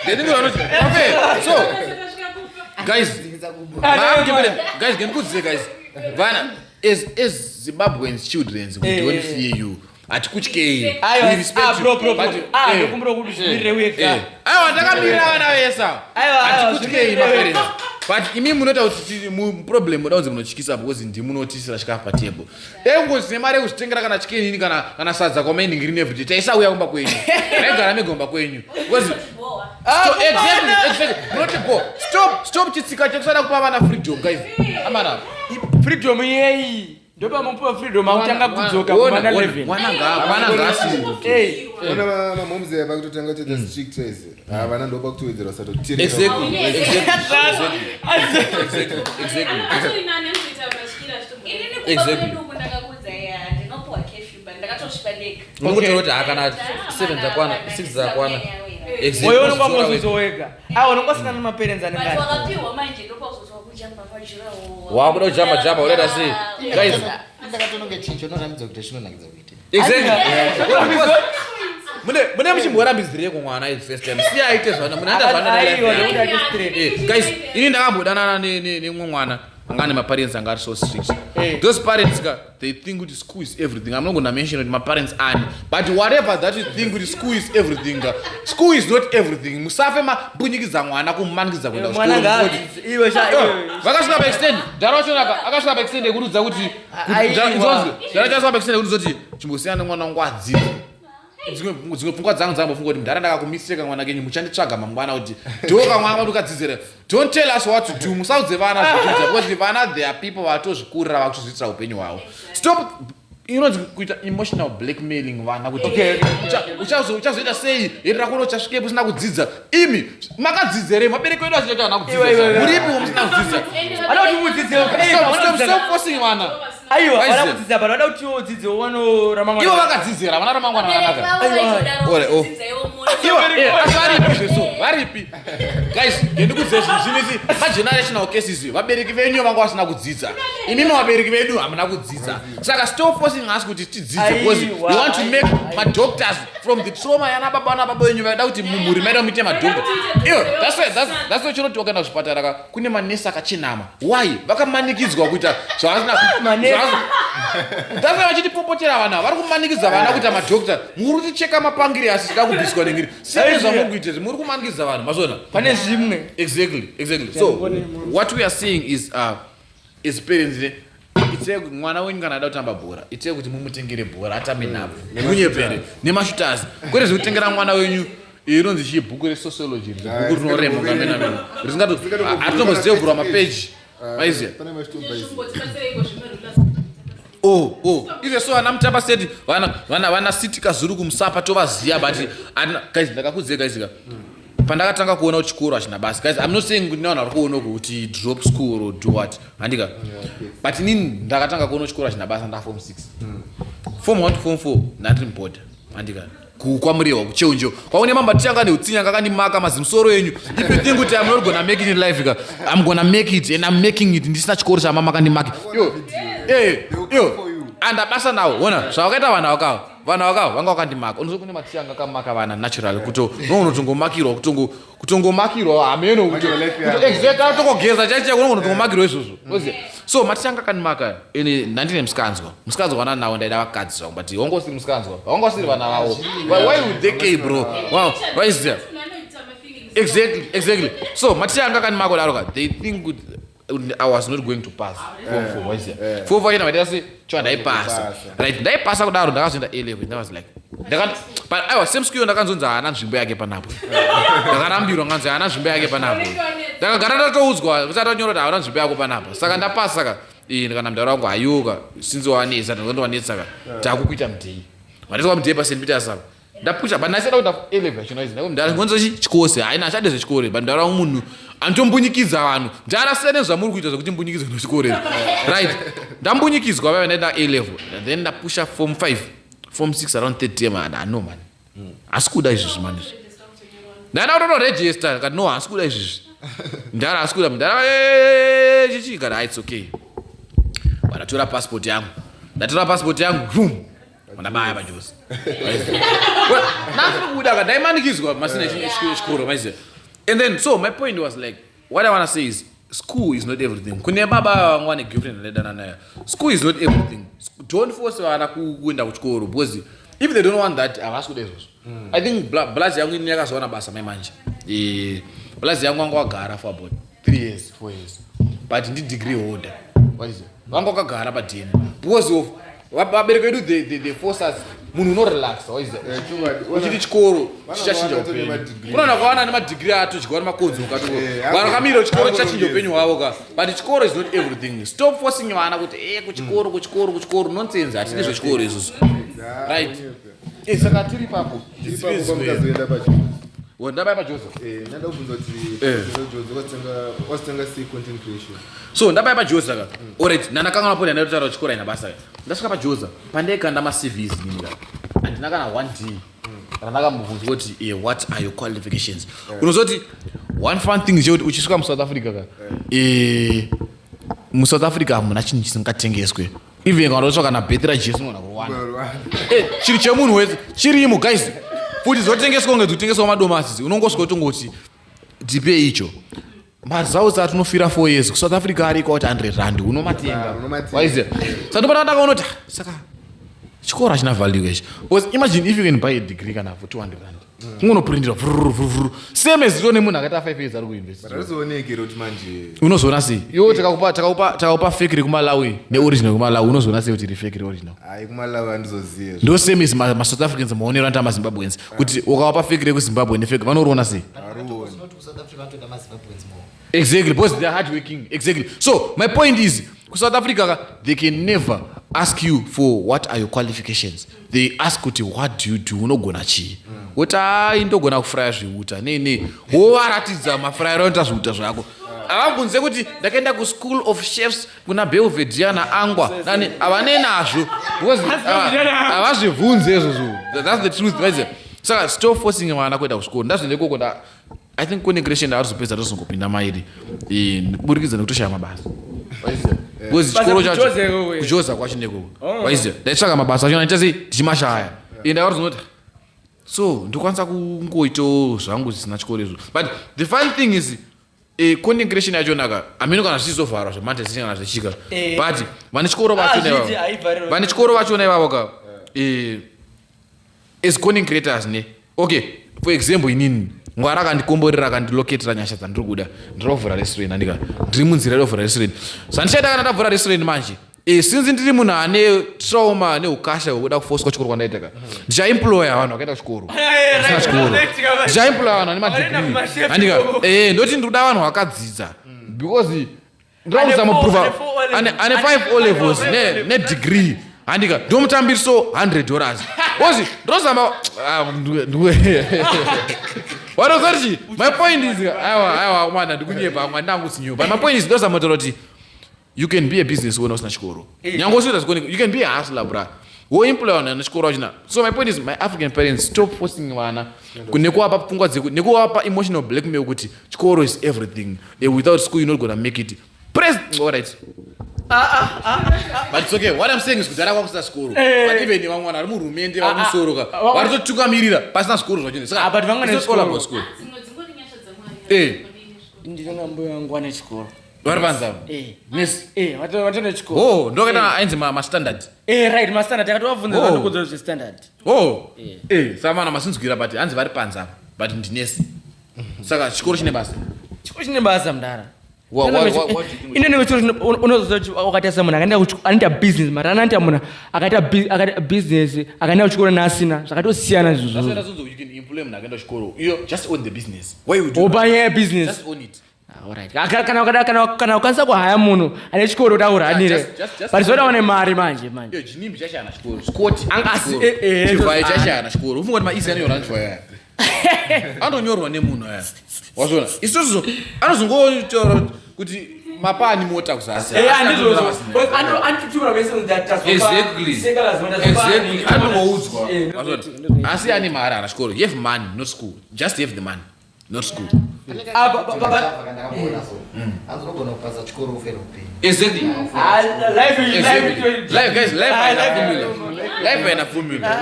They think we are not afraid. So guys can put guys Vana as Zimbabweans children we don't fear you. Atikutyei we respect you ndokumbira kuti zvimirire wega aiwa ndakamira vana vesa atikutyei maparents but imi munota kuti problem muda kunzi munotyikisa because ndimunotisira chikafu patable ngozi nemari yekuzvitengera kana chikenini kana sadza kwamainingiri everyday taisauya kumba kwenyu raigara megomba kwenyu because stop chitsika chekusada kupa vana freedom guys amana freedom yeyi ndopa mupa freedom akutanga kudzoka kumana 11 mwana ngasi ona mamomze pakutotanga kuita strict ways vana ndopa kutowedzera satotiri exactly unongotoroti akana 7 zakwana 6 zakwana moyo unonga mozozoweka unongasina nemaparents anengati wakuda kujamba ureda sei guys ndakatononge chincho noramidza kuti chinonakidza kuita mune muchimborambidzireko mwana is first time si aite zvana munoita zvana guys ini ndakambodanana nemwe mwana anga nemaparents anga ari so strict those parents they think kuti school is everything. I'm not going to mention it my parents ani but whatever that you think kuti school is everything school is not everything. Musafe mabunyikidza mwana kumanikiza kuenda kuchikoro iwe vakasvika paextend ndarochonaka akasvika paextend kurudza kuti ndachasvika paextend kurudza kuti chimbosiyana nemwana wangu adzidze dzimwe pfungwa dzangu dzambofunga kuti mndara ndakakumiseka mwana kenyu muchanditsvaga mangwana kuti ndoka mwana wadu ukadzidzira. Don't tell us what to do. Musaudze vana zvekuita because vana there are people vatozvikurira vakutozviitira upenyu hwavo. Stop kuita emotional blackmailing vana kuti uchazoita sei erera kuno uchasvikepo usina kudzidza imi makadzidzere mabereki wedu achiita vana kudzidza muripo musina kudzidza vana kuti mudzidze stop forcing vana aiwa vana kudzidza but vana kuti udzidze uone ramangwana ivo vakadzidzira vana ramangwana rakanaka varipi guys ndikudzidzira zvinhu zvinisi magenerational cases vabereki venyu vanga vasina kudzidza imimi vabereki vedu hamuna kudzidza saka stop forcing us kuti tidzidze because you want to make madoctors from the trauma yana baba nababa venyu vaida kuti mumhuri maida muite madoctor iyo that's what chinoti wakaenda kuzvipatara kune manesi akachinama why vakamanikidzwa kuita zvavasina that's vachitipopotera vana vari kumanikidza vana kuita madoctor muri kuticheka mapangiri asi zvida kubviswa nengiri sezvo zvamuri kuita muri kumanikidza vanhu mazona pane zvimwe exactly so what we are saying is parents ite mwana wenyu kana ada kutamba bhora ite kuti mumutengere bhora atambe nhabvu munyepere nemashutazi kwete zvekutengera mwana wenyu inonzi chibhuku resociology bhuku rinoremuka menameno risingaatombozevhurwa mapeji maiziya izvo so vana mutamba seti vana sitika zuru kumusapa tovaziya but guys ndakakudzei guysika pandakatanga kuona kuti chikoro hachina basa guys I'm not saying kuti navanhu vari kuona kuti drop school or do what handika but inini ndakatanga kuona chikoro hachina basa ndaform 6 form 1 to form 4 ndandiri mubhodha handika kukwamuriwa kucheunjo kwaune mamba tichanga neutsinya kakandimaka mazimusoro enyu if you think kuti I'm not gonna make it in life I'm gonna make it and I'm making it ndisina chikoro chamama kandimaki andabasa nawo ona zvavakaita vanhu vakavo vanga vakandimaka unozo kune matichanga akamaka vana natural kuti nonotongomakirwa kutongomakirwa hameno kuti exact tongogeza chaicheko nonotongomakirwa izvozvo so matichanga akandimaka ine ndandine musikanzwa vana nawo ndaida vakadzi zvangu but wangosiri musikanzwa wangosiri vana vavo why would they care bro wow why is that exactly so matichanga akandimaka kudaro they think good I was not going to pass form 4 was it form 4 ina vaita se cho ndaipasa right ndaipasa kudaro ndakazoenda A11 I was like but I was same school ndakanzonza hana nzvimbo yake panapo ndakarambirwa nganzi hana nzvimbo yake panapo ndakagara ndatoudzwa kusati wanyora kuti hana nzvimbo yako panapo saka ndapasa saka ndikana mudaro wangu ayuka sinzi wanetsa ndikandovanetsa takukuita mudhei mandiswa mudhei paSt Peters saka ndapusha but ndasiyada kuita 11 chinoizi ndakonzo chikose haina achade zvechikore but ndaro wangu munhu anotombunyikidza vanhu ndarasiyane zvamuri kuita zvokuti mbunyikidzwe nechikore right ndambunyikidzwa vava ndaenda A11 then ndapusha form 5 form 6 around 30 man I know man asi kuda izvozvo man ndanotonoregister kati no hasikuda izvizvi ndara hasikuda mundara chichi kati it's okay ndatora passport yangu vhum ndabaya pajozi nasikuda kati ndaimanikidzwa masina chikoro maiziva. And then so my point was like what I want to say is school is not everything. Kune baba wangu ane girlfriend aledana nayo. School is not everything. Don't force vana kuenda kuchikoro because if they don't want that avasikuda izvozvo. I think blazi yangu ini yakazowana basa maimanje. Blazi yangu wangu wagara for about 3 years 4 years but ndi degree holder. What is it? Wangu wakagara padini because of vabereki vedu they force us munhu unorelaxa uchiti chikoro chichachinja upenyu kunoona kwawana nemadigiri atodyiwa nemakonzi ukati vanakamira chikoro chichachinja upenyu hwavo ka but chikoro is not everything. Stop forcing vana kuti kuchikoro nonsense hatidi zvechikoro izvozvo right. Saka tiri papo ndabaya pajoza so ndabaya pajoza ka alright nanakanga napo ndanotaura chikoro ina basa ndasvika pajoza pandaikanda ma-CVs ninga handina kana 1D randakamubvunza kuti what are your qualifications. Unozoti one fun thing is kuti uchisvika muSouth Africa ka muSouth Africa hamuna chinhu chisingatengeswe even kana unotsvaka na birth register unogona kuwana chiri chemunhu wese chirimo guys futi zotengeswa kunge dzotengeswa madomasi unongosvika utongoti ndipe icho mazauzi atinofira 4 years kuSouth Africa ariko kuti 100 rand unomatenga waiziva saka ndopata ndakaona kuti saka chikoro hachina value ichi because imagine if you can buy a degree kana for 200 rand ungonoprintira same as rone munhu akaita 5 years ari kuuniversity unozoona sei iwo takaupa fake rekumalawi neoriginal kumalawi unozoona sei kuti rifake reoriginal ndo same as maSouth Africans maonero anta maZimbabweans kuti ukawapa fake rekuZimbabwe nefake vanoriona sei exactly because they are hardworking exactly. So my point is South Africa they can never ask you for what are your qualifications. They ask kuti what do you do unogona chii kuti indogona kufraya zviuta nene wovaratidza mafrayiro anoita zviuta zvako avabvunze kuti ndakaenda kuschool of chefs kuna Belvedere naangwa nani havane nazvo because havazvibvunze izvozvo that's the truth right. Saka stop forcing vana kuenda kuchikoro ndazvende koko I think integration arizopedza tozongopinda mairi kuburikidza nekutoshaya mabasa because chikoro chacho kujoza kwacho nekoko waiziva ndaitsvaka mabasa acho naita sei tichimashaya ndawarizonoti so ndokwanisa kungoito zvangu zvisina chikoro izvo but the fun thing is integration yacho naka amino kana zvichisovharwa zvemantesi kana zvichika but vane chikoro vachona ivavo ka as content creators ne okay for example inini Mwari akandikomborera akandiloketera nyasha dzandiri kuda ndirovhura restaurant andika ndiri munzira yovhura restaurant sandichaita kana ndavhura restaurant manje since ndiri munhu ane trauma neukasha hwekuda kufoswa chikoro kwandaita ka ndichaemploya vanhu vakaenda kuchikoro asina chikoro ndichaemploya vanhu ane madegree andika ndoti ndikuda vanhu vakadzidza because ndirakuzamuprova ane 5 O levels nedegree andika ndomutambiriso $100 ozi ndozama warozoti my point is aiwa mwana ndikunyepa amwe ndangusinyopa but my point is ndozama kuti you can be a business owner usina chikoro nyango usina chikoro you can be a hustler bra woemploya vanhu chikoro achina. So my point is my African parents stop forcing vana nekuwapa pfungwa dzeku nekuwapa emotional blackmail kuti chikoro is everything without school you're not gonna make it press all right. But it's okay. What I'm saying is kudhara kwakusina chikoro but even vamwe vanhu vari murumende vari musoroka varitotungamirira pasina chikoro zvachone saka but vanga it's all about school. dzingori nyasha dzamwari ndinona mbuya wangu ane chikoro vari panzama nesi vatone chikoro ndokaita ainzi mastandard right mastandard akatovabvunza vanokudza zvestandard samana masinzwira but hanzi vari panzama but ndinesi saka chikoro chine basa mudara unozoukataisa munhu anoita business mara anoita munhu akaita business akaenda kuchikoro naasina zvakatosiyana zvopanyaya business kana ukwanisa kuhaya munhu ane chikoro kuti aurhanire but zvoda wane mari manje Chivhayo chashayana chikoro ufunga kuti maisi anonyorwa nechivhayo anonyorwa nemunhu aya wazvona isizvo anozongotaura kuti mapani mota kuzasi anongoudzwa asi ane mari ana chikoro you have money not school just have the money not school. Anzogona kupasa chikoro ufero upenyu. Exactly. Life Guys, life ina formula.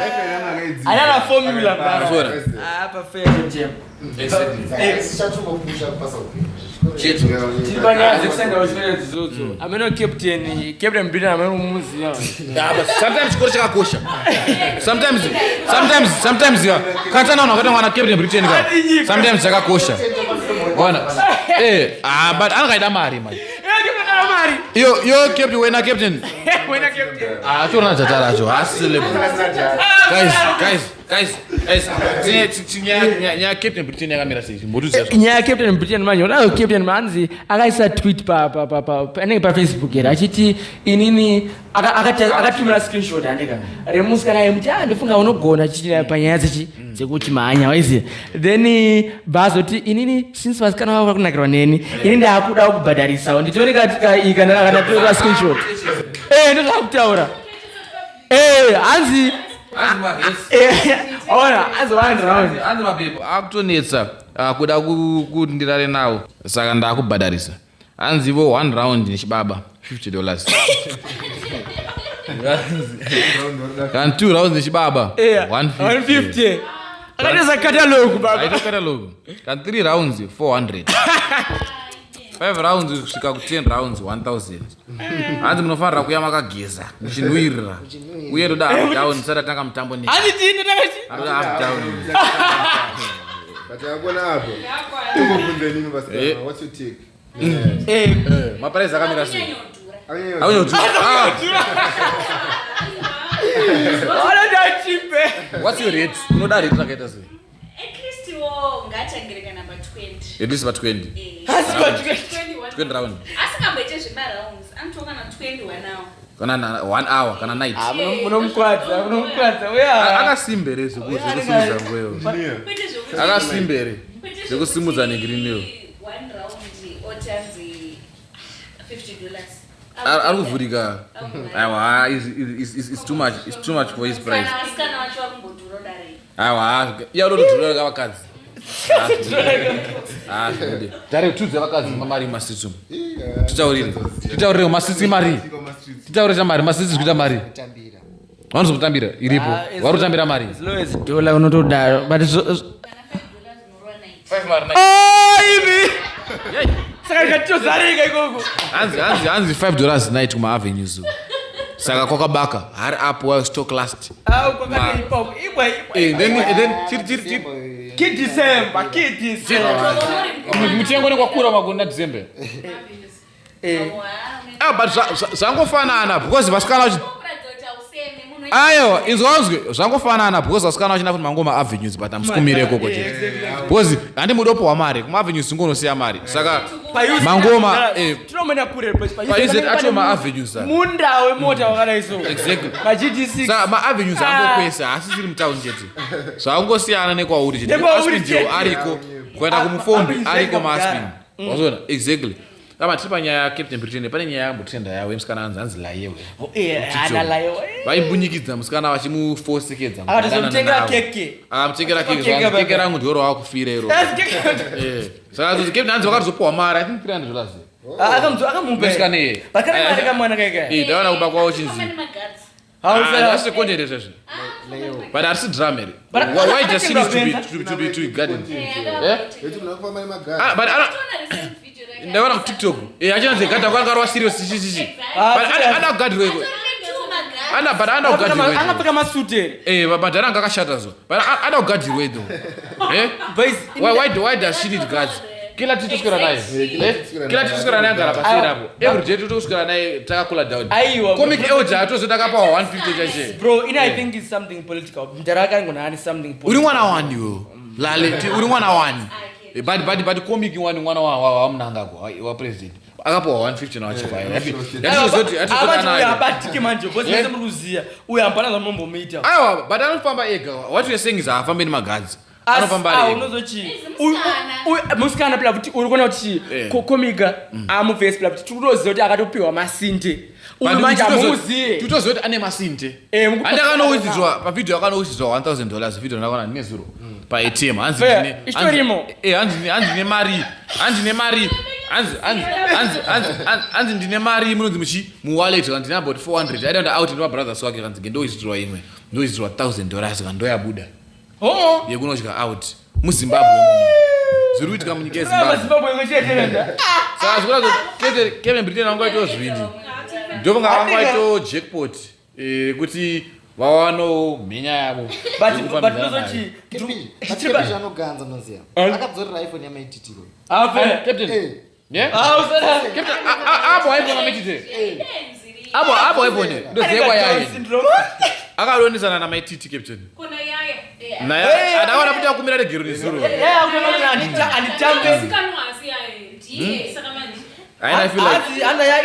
Another formula. Bafora. Perfect jam. Sichatumopusha kupasa upenyu. ameno captain Britain ameno muzi Yeah, but sometimes chikoro chakakosha. Sometimes yeah. Kata naona wakati wana captain Britain ka. Sometimes chakakosha. Bwana. But anakaida mari man. Yo captain wena captain. Chona chatara acho. Asile. Guys. Nya captain Britain yakamira sei. Mboduza. Nya captain Britain manje. Unayo captain manzi akaisa tweet pa Facebook era achiti inini akatumira screenshot andika. Remuska naye mti ndifunga unogona chichira panyaya dzekuti manya waizi. Then bazoti inini since vasikana vava kunakirwa neni. Ini ndakuda kubhadharisa. Nditoni katika ikana kana screenshot. Ndozakutaura. Anzi Anzi mapepo akutonetsa kuda kundirare nawo saka ndakubhadharisa anzi vo 1 round nechibaba $50 kan 2 rounds nechibaba 150 akateza katalogu baba aita katalogu kan 3 rounds 400 5 rounds kusvika ku 10 rounds 1000 hanzi munofanira kuya makageza muchinwirira uye ndoda half down sada tanga mutambo ne anitini takachi ndoda half down Kati yakona hapo. Tumbunze nini basi? What's your take? Maprice akamira sei Ayo. Wala ndachipe what's your rate unoda rate rakaita sei Kristiwo ngachangereka number 20. at least about 20 20 round Asikamboite zvima rounds. Anotoka na 21 now. kana 1 hour kana night munomukwadza uya akasimbere zvekusimudza ngweyo Kwete zvokuti akasimbere zvekusimudza negirineyo 1 round otanzi $50. ari kuvhurika aiwa it's too much for his price Asikana wacho wakumbodhura dare. aiwa iya udododhura kavakadzi dare tudze vakadzi mamari masitsi titaurire masitsi mari titaurira mari masitsi zvikuita mari Tambira. vanozokutambira iripo vari kutambira mari dola unotodaro but $5 night. ivi saka katozarika ikoko hanzi $5 night kumaavenues saka kwakabaka hari up while stock last kwakataipa then kidecember mutengo nekwakura magona december but zvangofanana because vasikana aiwa inzwanzwe zvangofanana because vasikana vachina kuti mangoma avenues but amusikumireko koche because handimudopowa mari kumaavenues singonosiya mari saka mangoma paizet atoma avenues munda wemota wakadaiso exactly ma-GT6 saka maavenues angokwesa asi siri mutauni chete zvangosiyana nekwauri chete aspindio ariko kuenda kumufombi ariko maaspin wazona exactly kama tiri panyaya captain Britain pane nyaya yambotenda yawo yemusikana anzi layewe vaimbunyikidza musikana vachimufosekedza akatozomutengera keke keke rangu ndioro wakufira iro saka captain anzi vakatozopowa mari I think $300 musikana iye ndaona kuba kwawo chinzi that's the content ezvezvo but arisi drama here why just she needs to be garden Yetu mnakufamba ni magari. but ndaona ku TikTok achinanze gada kwakarwa serious chichichi but ana gadwe but ana ugadwe akapfeka masute but ana ngakashata zo but ana ugadwe though why does she need guards kila titu sikora naye ngara pasira hapo every day titu sikora naye takakula down comic elder atozotaka pa 150 chache bro I think it's something political mtaraka ngona something political uri mwana wani yo lale uri mwana wani but comic wani mwana wa mnangako wa president akapowa 150 na Chivhayo abatike manje bosemuruzia uyampana zvamumbomita aiwa but anofamba ega what you are saying is afambe nemagadzi anopamba unozochi musikana pila kuti uri kuona kuti kokomika amuvhesi pila kuti tikutoziva kuti akatopiwa masinde uyu manje amuuziye titoziva kuti ane masinde andi akanoudzidzwa pavidhio akanoudzidzwa $1000 vidhio ndakaona ndine zero paATM hanzi ndine mari munonzi muchi muwallet kanzi ndine about 400 aida out ndimabrothers wake kanzi ndoizidzwa imwe ndoizidzwa $1000 kandoyabuda yekunotya out muzimbabwe zviri kuitika munyika yezimbabwe saka zvikuda kevin britain vangaitawo zvivindi ndovanga vangaitawo jackpot kuti vawano mhenya yavo anoganza noziva akadzorera iphone yamaititiro apo iphone amaititire apo iphone ndoziekwa yaye akadonisana namaititi captain naye adaona kuti akumira regero nezuro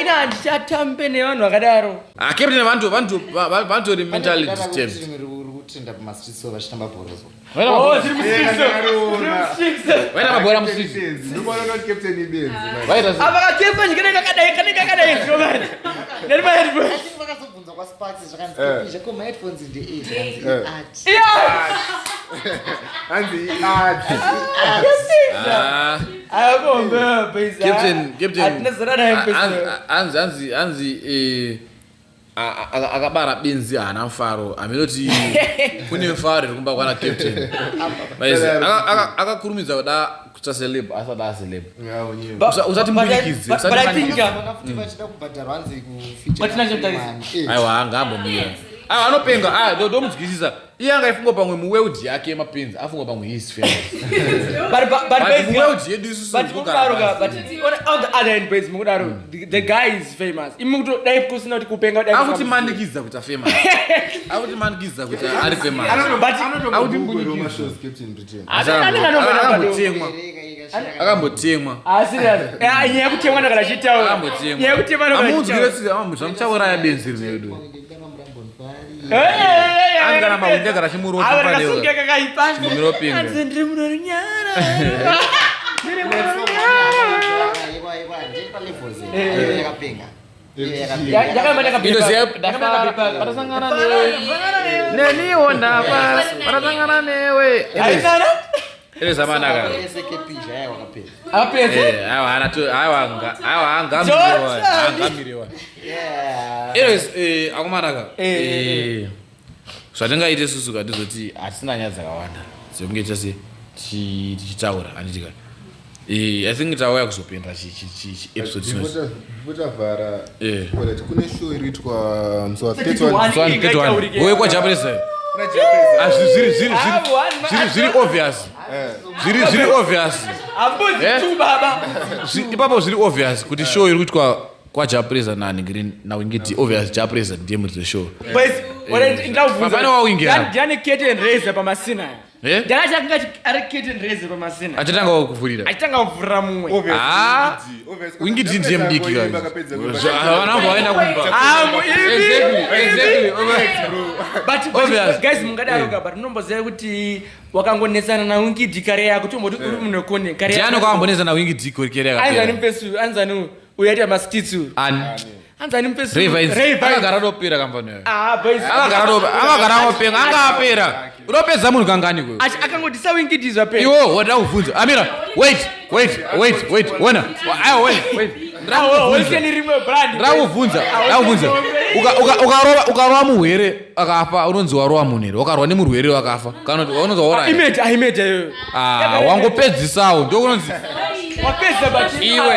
ina handichatambe nevanhu vakadaro captain vantu ri mentally disturbed trenda pamastreets so vachitamba bhora so vaita mabhora mustreet vakazobvunza kwaSparks zvakanzi ko maheadphones ndeati anzi akabara benzi hana mfaro amenoti kune mfaro rikumba kwana captain akakurumidza kuda kuita celeb asada celeb usati mbulikidze vachida kubhadharwa hanzi aiwa angambomira aiwa anopenga ndomudzikisisa iye angaifunga pamwe muweudhi yake mapenzi afunga pamwe his famouweudhi yedu isusuokudaro the guy is famous imukudai kusina kuti kupenga akuti mandikidza kuti famous akuti mandikidza kuti ari famous akambotemwa nyaya yekutemwa ndakada chitaura amuchauraya benzi rinedu angana maunde kana chimuropinga ndiri munorinyara patasangana neniwo ndapa patasangana newe ine zamanaka angamirewa anyways akumanaka zvatingaite susu katizoti hatisina nyaya dzakawanda dzekunge chase tichitaura handitika I think tawaya kuzopenda episode vara kune show iriitwa msowa 31 wewe kwa Japanese zviri obvious zviri obvious ipapo zviri obvious kuti show iri kuitwa kwa Japanese nani green na wingiti obvious Japanese ndiye muri show ndavana wawingira ndiane curtain raiser pamasina ndana chakanga ari curtain raiser pamasina achatanga kuvurira mumwe wingiti ndiye mdiki kana vanangu vaenda kumba exactly but guys mungadaroga but unomboziva kuti wakangonetsana na wingiti kare yako tomboti uri munokone kare yako ndiano kwambonetsana na wingiti kare yako anzani mpesu anzani uyaita mastitsu anzani mpesu akagara dopera kampani akagara openga angapera unopedza munhu kangani kwe akangotisa wingitizwa pe iwo wada kuvhunza amira wait wona wait ndakuvhunza ukarova murwere akafa unonzi warova munhu here wakarwa nemurwere wakafa kana unonzi wauraimeta yoyo wangopedzisawo ndokunonzi iwe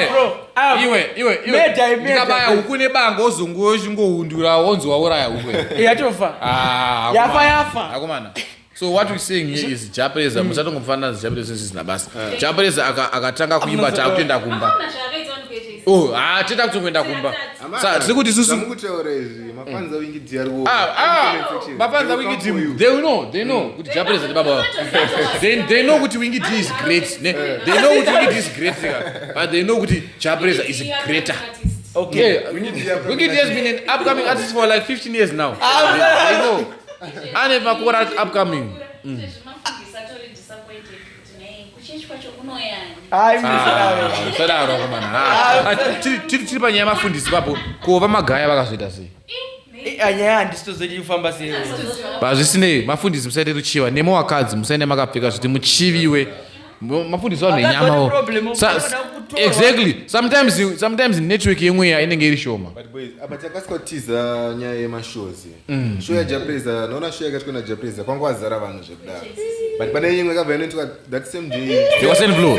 ndikabaya huku nebanga ozongohundura wonzi wauraya hukwe yatofa yafa akomana so what we saying here is Japanese musatongomfanana Japanese sisina basa Japanese akatanga kuimba takuenda kumba tenda kutokuenda kumba tiri kuti susu mafanza wingiti yariwo mafanza wingiti they know kuti Japanese ndi baba they know kuti wingiti is great they know kuti wingiti is great but they know kuti Japanese is greater. Okay, Wingiti has been an upcoming artist for like 15 years now. I know. And if Makura upcoming. Sadaro komana. Tiri panyaya mafundisi papo kova magaya vakazoita sei. Anyaya handisitozodi kufamba sei. Bazvisinei mafundisi musaite ruchiva nemo wakadzi musaende makapfeka zviti muchiviwe. Mafundisi vanhu enyamawo. Exactly. Sometimes network yemweya inenge iri shoma. But boys, abatakasikotiza nyaya yemashows. Show ya Japreza, naona show yakati kuna Japreza. Kwangu wazara vanhu zvekudaro. But pane imwe kabva inoitwa that same day. Send flow.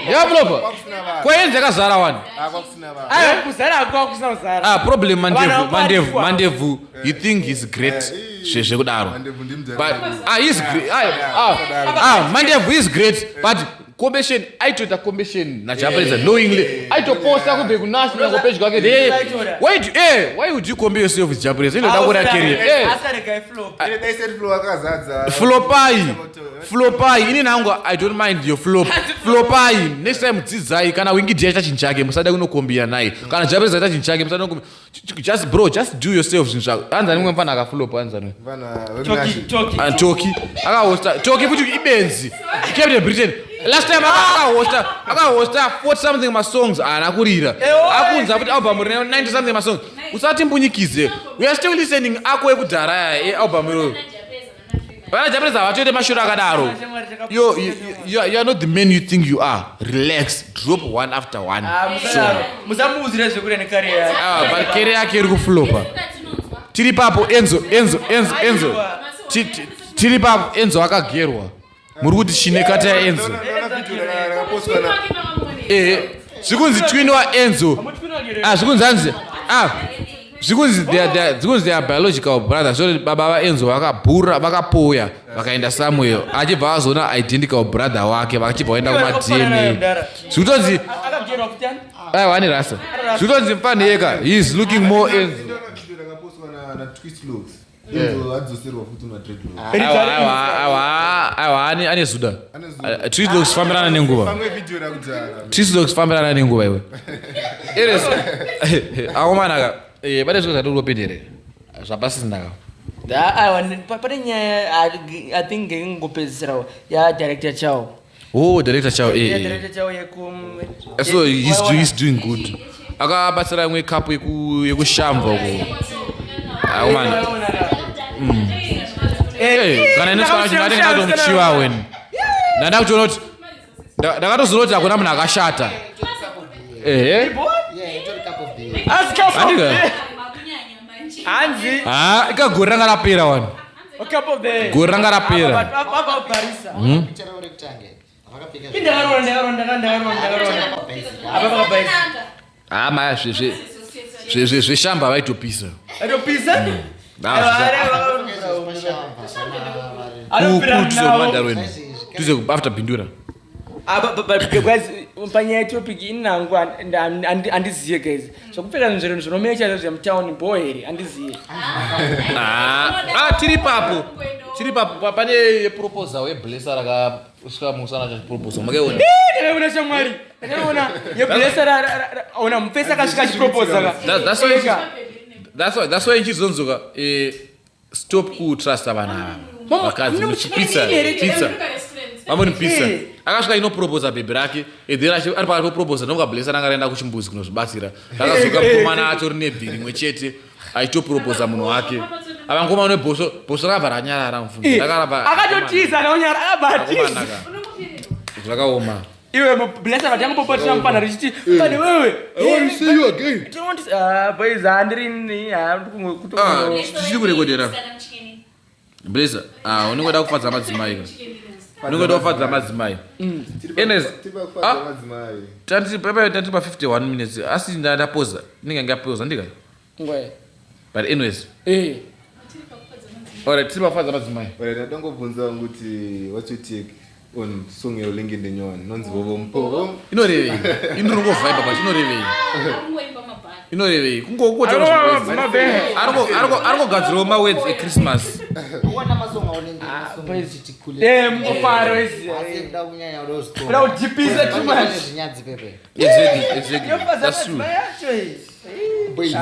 Yakaflopa. Kwayenze yakazara wani. Kwakusina vanhu. Kuzara kwakusina kuzara. Problem Mandevu. You think he's great. Zvekudaro. But he's great. Mandevu is great. But combination, aitoita combination na Japanese knowingly. Aitoposta kubve kunational page kwake. Why would you compare yourself with Japanese? You know that what I carry. Asareka flop. They said flow akazadza. Flopai. Ini nangu I don't mind your flop. Flopai. Next time dzidzai kana wingi jecha chinchake musada kunokombia naye. Kana Japanese aita chinchake musada kunokombia. Just do yourself chinchake. Anza nimwe mfana akaflop anza nimwe. Mfana Choki. Akahosta. Choki futhi ibenzi. Captain Britain. Last time akahosta 40 something my songs anakurira. Akunza futhi album 90 something my songs. Usati mbunyikize. We are still listening akwe kudhara album ro. Bana Japanese avatoite mashura akadaro. You are not the man you think you are. Relax. Drop one after one. Musamuzire zvekure necareer. But career yake iri kuflopa. Tiri papo Enzo. Tiri papo Enzo akagerwa. Muri kuti chine kata ya Enzo. Zvikunzi twin wa Enzo. Zvikunzi anzi. Zvikunzi they are biological brothers. So baba va Enzo vakabhura vakapoya vakaenda somewhere. Achibva azona identical brother wake vachibva vaenda kuma DNA. Zvikunzi Akagerwa kutani? wani rasa. Zvikunzi mfaneka he is looking more Enzo. na twist looks. Enzo adzoserwa futhi una dreadlocks. Aiwa ane zuda. Twist looks fambirana nenguva. Pamwe video rakudhara. Twist looks fambirana nenguva iwe. Eres. Akomanaka. Pane zviro zvatopedere. Zvapasisindaka. Pane nyaya I think ngengopedzisira ya director chao. Oh, director chao. Director chao yekum. So he's doing good. Akabatsira imwe cup yekushamva uko. Akomana. Kana inosvika chinati ngatomuchiwa weni. Ndanda kutoona kuti ndakatozona kuti akuna munhu akashata. Yeah, enjoy the cup of the Andika. Anzi. Ikagora ranga rapera wani. Cup of the. Gora ranga rapera. Apa Parisa. picture of rectangle. Vakapika Ndakaronda. Apa Parisa. Maya zveshamba vaitopisa. Atopisa? Mandarweni. Tuze after Bindura. Panyaya topic inangu andiziye guys. Zvokupfeka nzvero zvinomecha zvemutown boy here andiziye. Tiri papo pane proposal yeblesser rakasvika musana chaproposal. Makaona? Ndakaona shamwari. Ndakaona yeblesser ona mupesa kasvika chiproposal. That's why nchizonzoka stop kutrust vana vakadzi muchipizza. Vamoni pizza. Akasvika inoproposa bhebhi rake. Then ari pakati poproposa ndokuka blesser anga aenda kuchimbuzi kunozvibatsira. Akazoka mukomana atori nebhiri rimwe chete aitoproposa munhu wake. Avangomana nebhoso rakabva ranyarara mufundi. Akatotiza naonyara akabatiza. Zvakaoma. Iwe blesser vatangu popotera mupana richiti pane wewe. I want to see you again. Boys andirini kutoona. Tichiri kurekodera. Blesser, unongoda kufadza madzimai ka. Unongoda kufadza madzimai. Enes. Tanti pa 51 minutes. Asi ndapoza. Ninga ngapoza ndika. Ngwe. But anyways. Alright, tiri pafadza madzimai. Alright, ndangobvunza kuti what you take on song yo linginde nyoni nonzi vovo mpo. Inorevei. Inorongo vibe but inorevei. Inorevei. Kungokota ariko gadziro ma words e Christmas. Uwana masonga onenge chitikule. Mukofaro ezi. Asenda kunyanya rosto. Pra udipisa too much. Zinyadzi pepe. Exactly. That's true. Boy,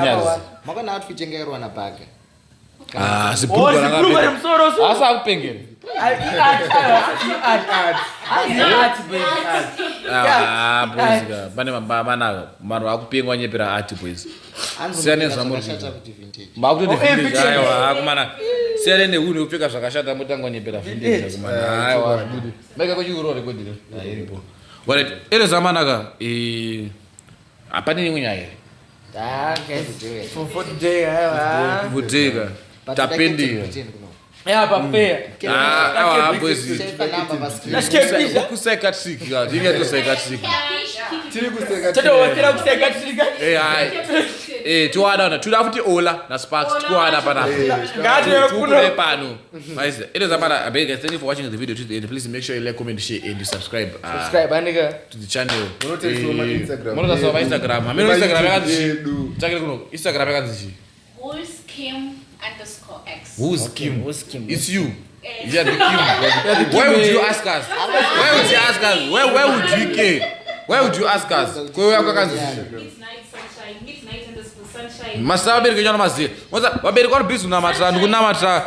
makana outfit yengerwa na bag. Zibhurugwa Zibhurugwa remsoro so. Asa akupengere. boys ka pane manaka vanhu vakupengwa nyepera art boys siyane zvamuri makutoti kumana siyane neunhu upfeka zvakashata mutangwa nyepera vintage kumana aiwa maika kuchiuro rekodire iripo but ere zamanaka hapane imwe nyaya here vudeka tapendira tiwana toda futi ola nasparks tikuwana panaptukure pano it is about thank you for watching the video to the end. Please make sure you like, comment, share and you subscribe to the channel. Monotasoma Instagram Instagram yakanzi Kim_X. Who's Kim? It's you. Yeah, the Kim. Why would you ask us? Why would you ask us? Where would you care? Why would you ask us? It's night sunshine. It's night_sunshine. Masaba bereke nyana mazi. Moza babereke vari busy kunamatira ndikunamatira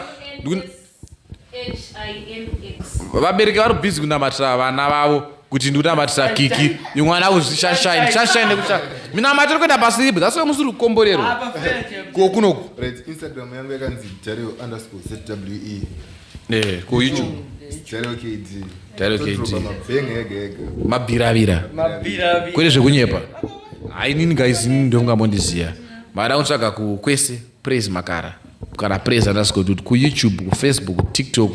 HINX. vabereki vari busy kunamatira vana vavo kuti ndikunamatira Kiki imwana uzi sunshine nekuti mina matiri kuenda pasipo that's why musiri kukomborero kokunoku right. Instagram yangu yakanzi Dario_ZWE ku YouTube Dario KD mabhiravira kwete zvekunyepa hainini guys inini ndongambondiziya mara unotsvaga kwese praise makara kana praise_dude kuYouTube kuFacebook TikTok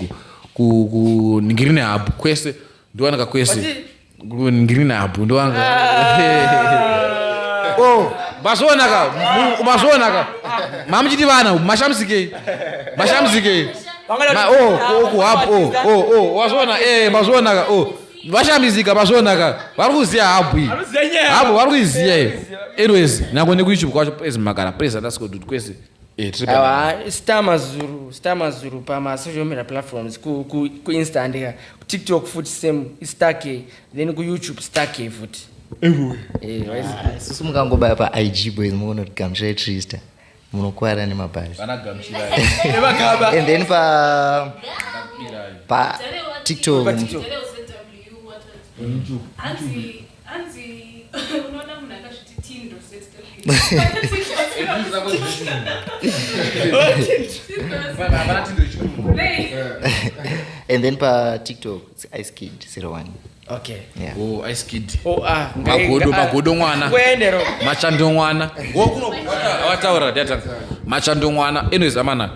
kuningirine hub kwese ndowanaka kwese kuningirine hub ndowanga mazonaka mamuchiti vana mashamsikei wazona mazonaka vashambizika mazonaka vari kuziya habwi vari kuiziya anyways nango nekuYouTube kwacho praise makara praise_dude kwese star mazuru pamasocial media platforms kuinsta andika kuTikTok futi same star k then kuYouTube star k futi isusu mukangobaya paIG boys muone kuti gamusha Trista munokwara nemabhazi and then pa TikTok and then pa TikTok it's IceKid01. okay yeah. IceKid magodo mwana machando mwana wataura data machando mwana anyways amana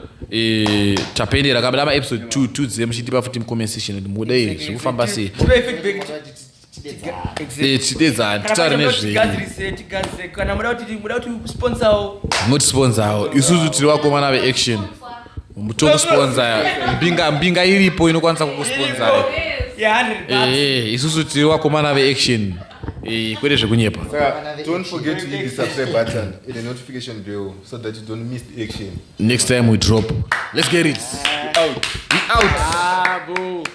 tapendera kabla ma episode 2 dziye muchitipa futi conversation kuti mudai zvekufamba sei tidedzana titaure nezvei kana muda kuti sponsor isusu tiri vakomana veaction mutokusponsor mbinga iripo inokwanisa kukusponsor isusu tiri vakomana veaction kwete zvekunyepa don't forget to hit the subscribe button and the notification bell so that you don't miss the action next time we drop. Let's get it. We out.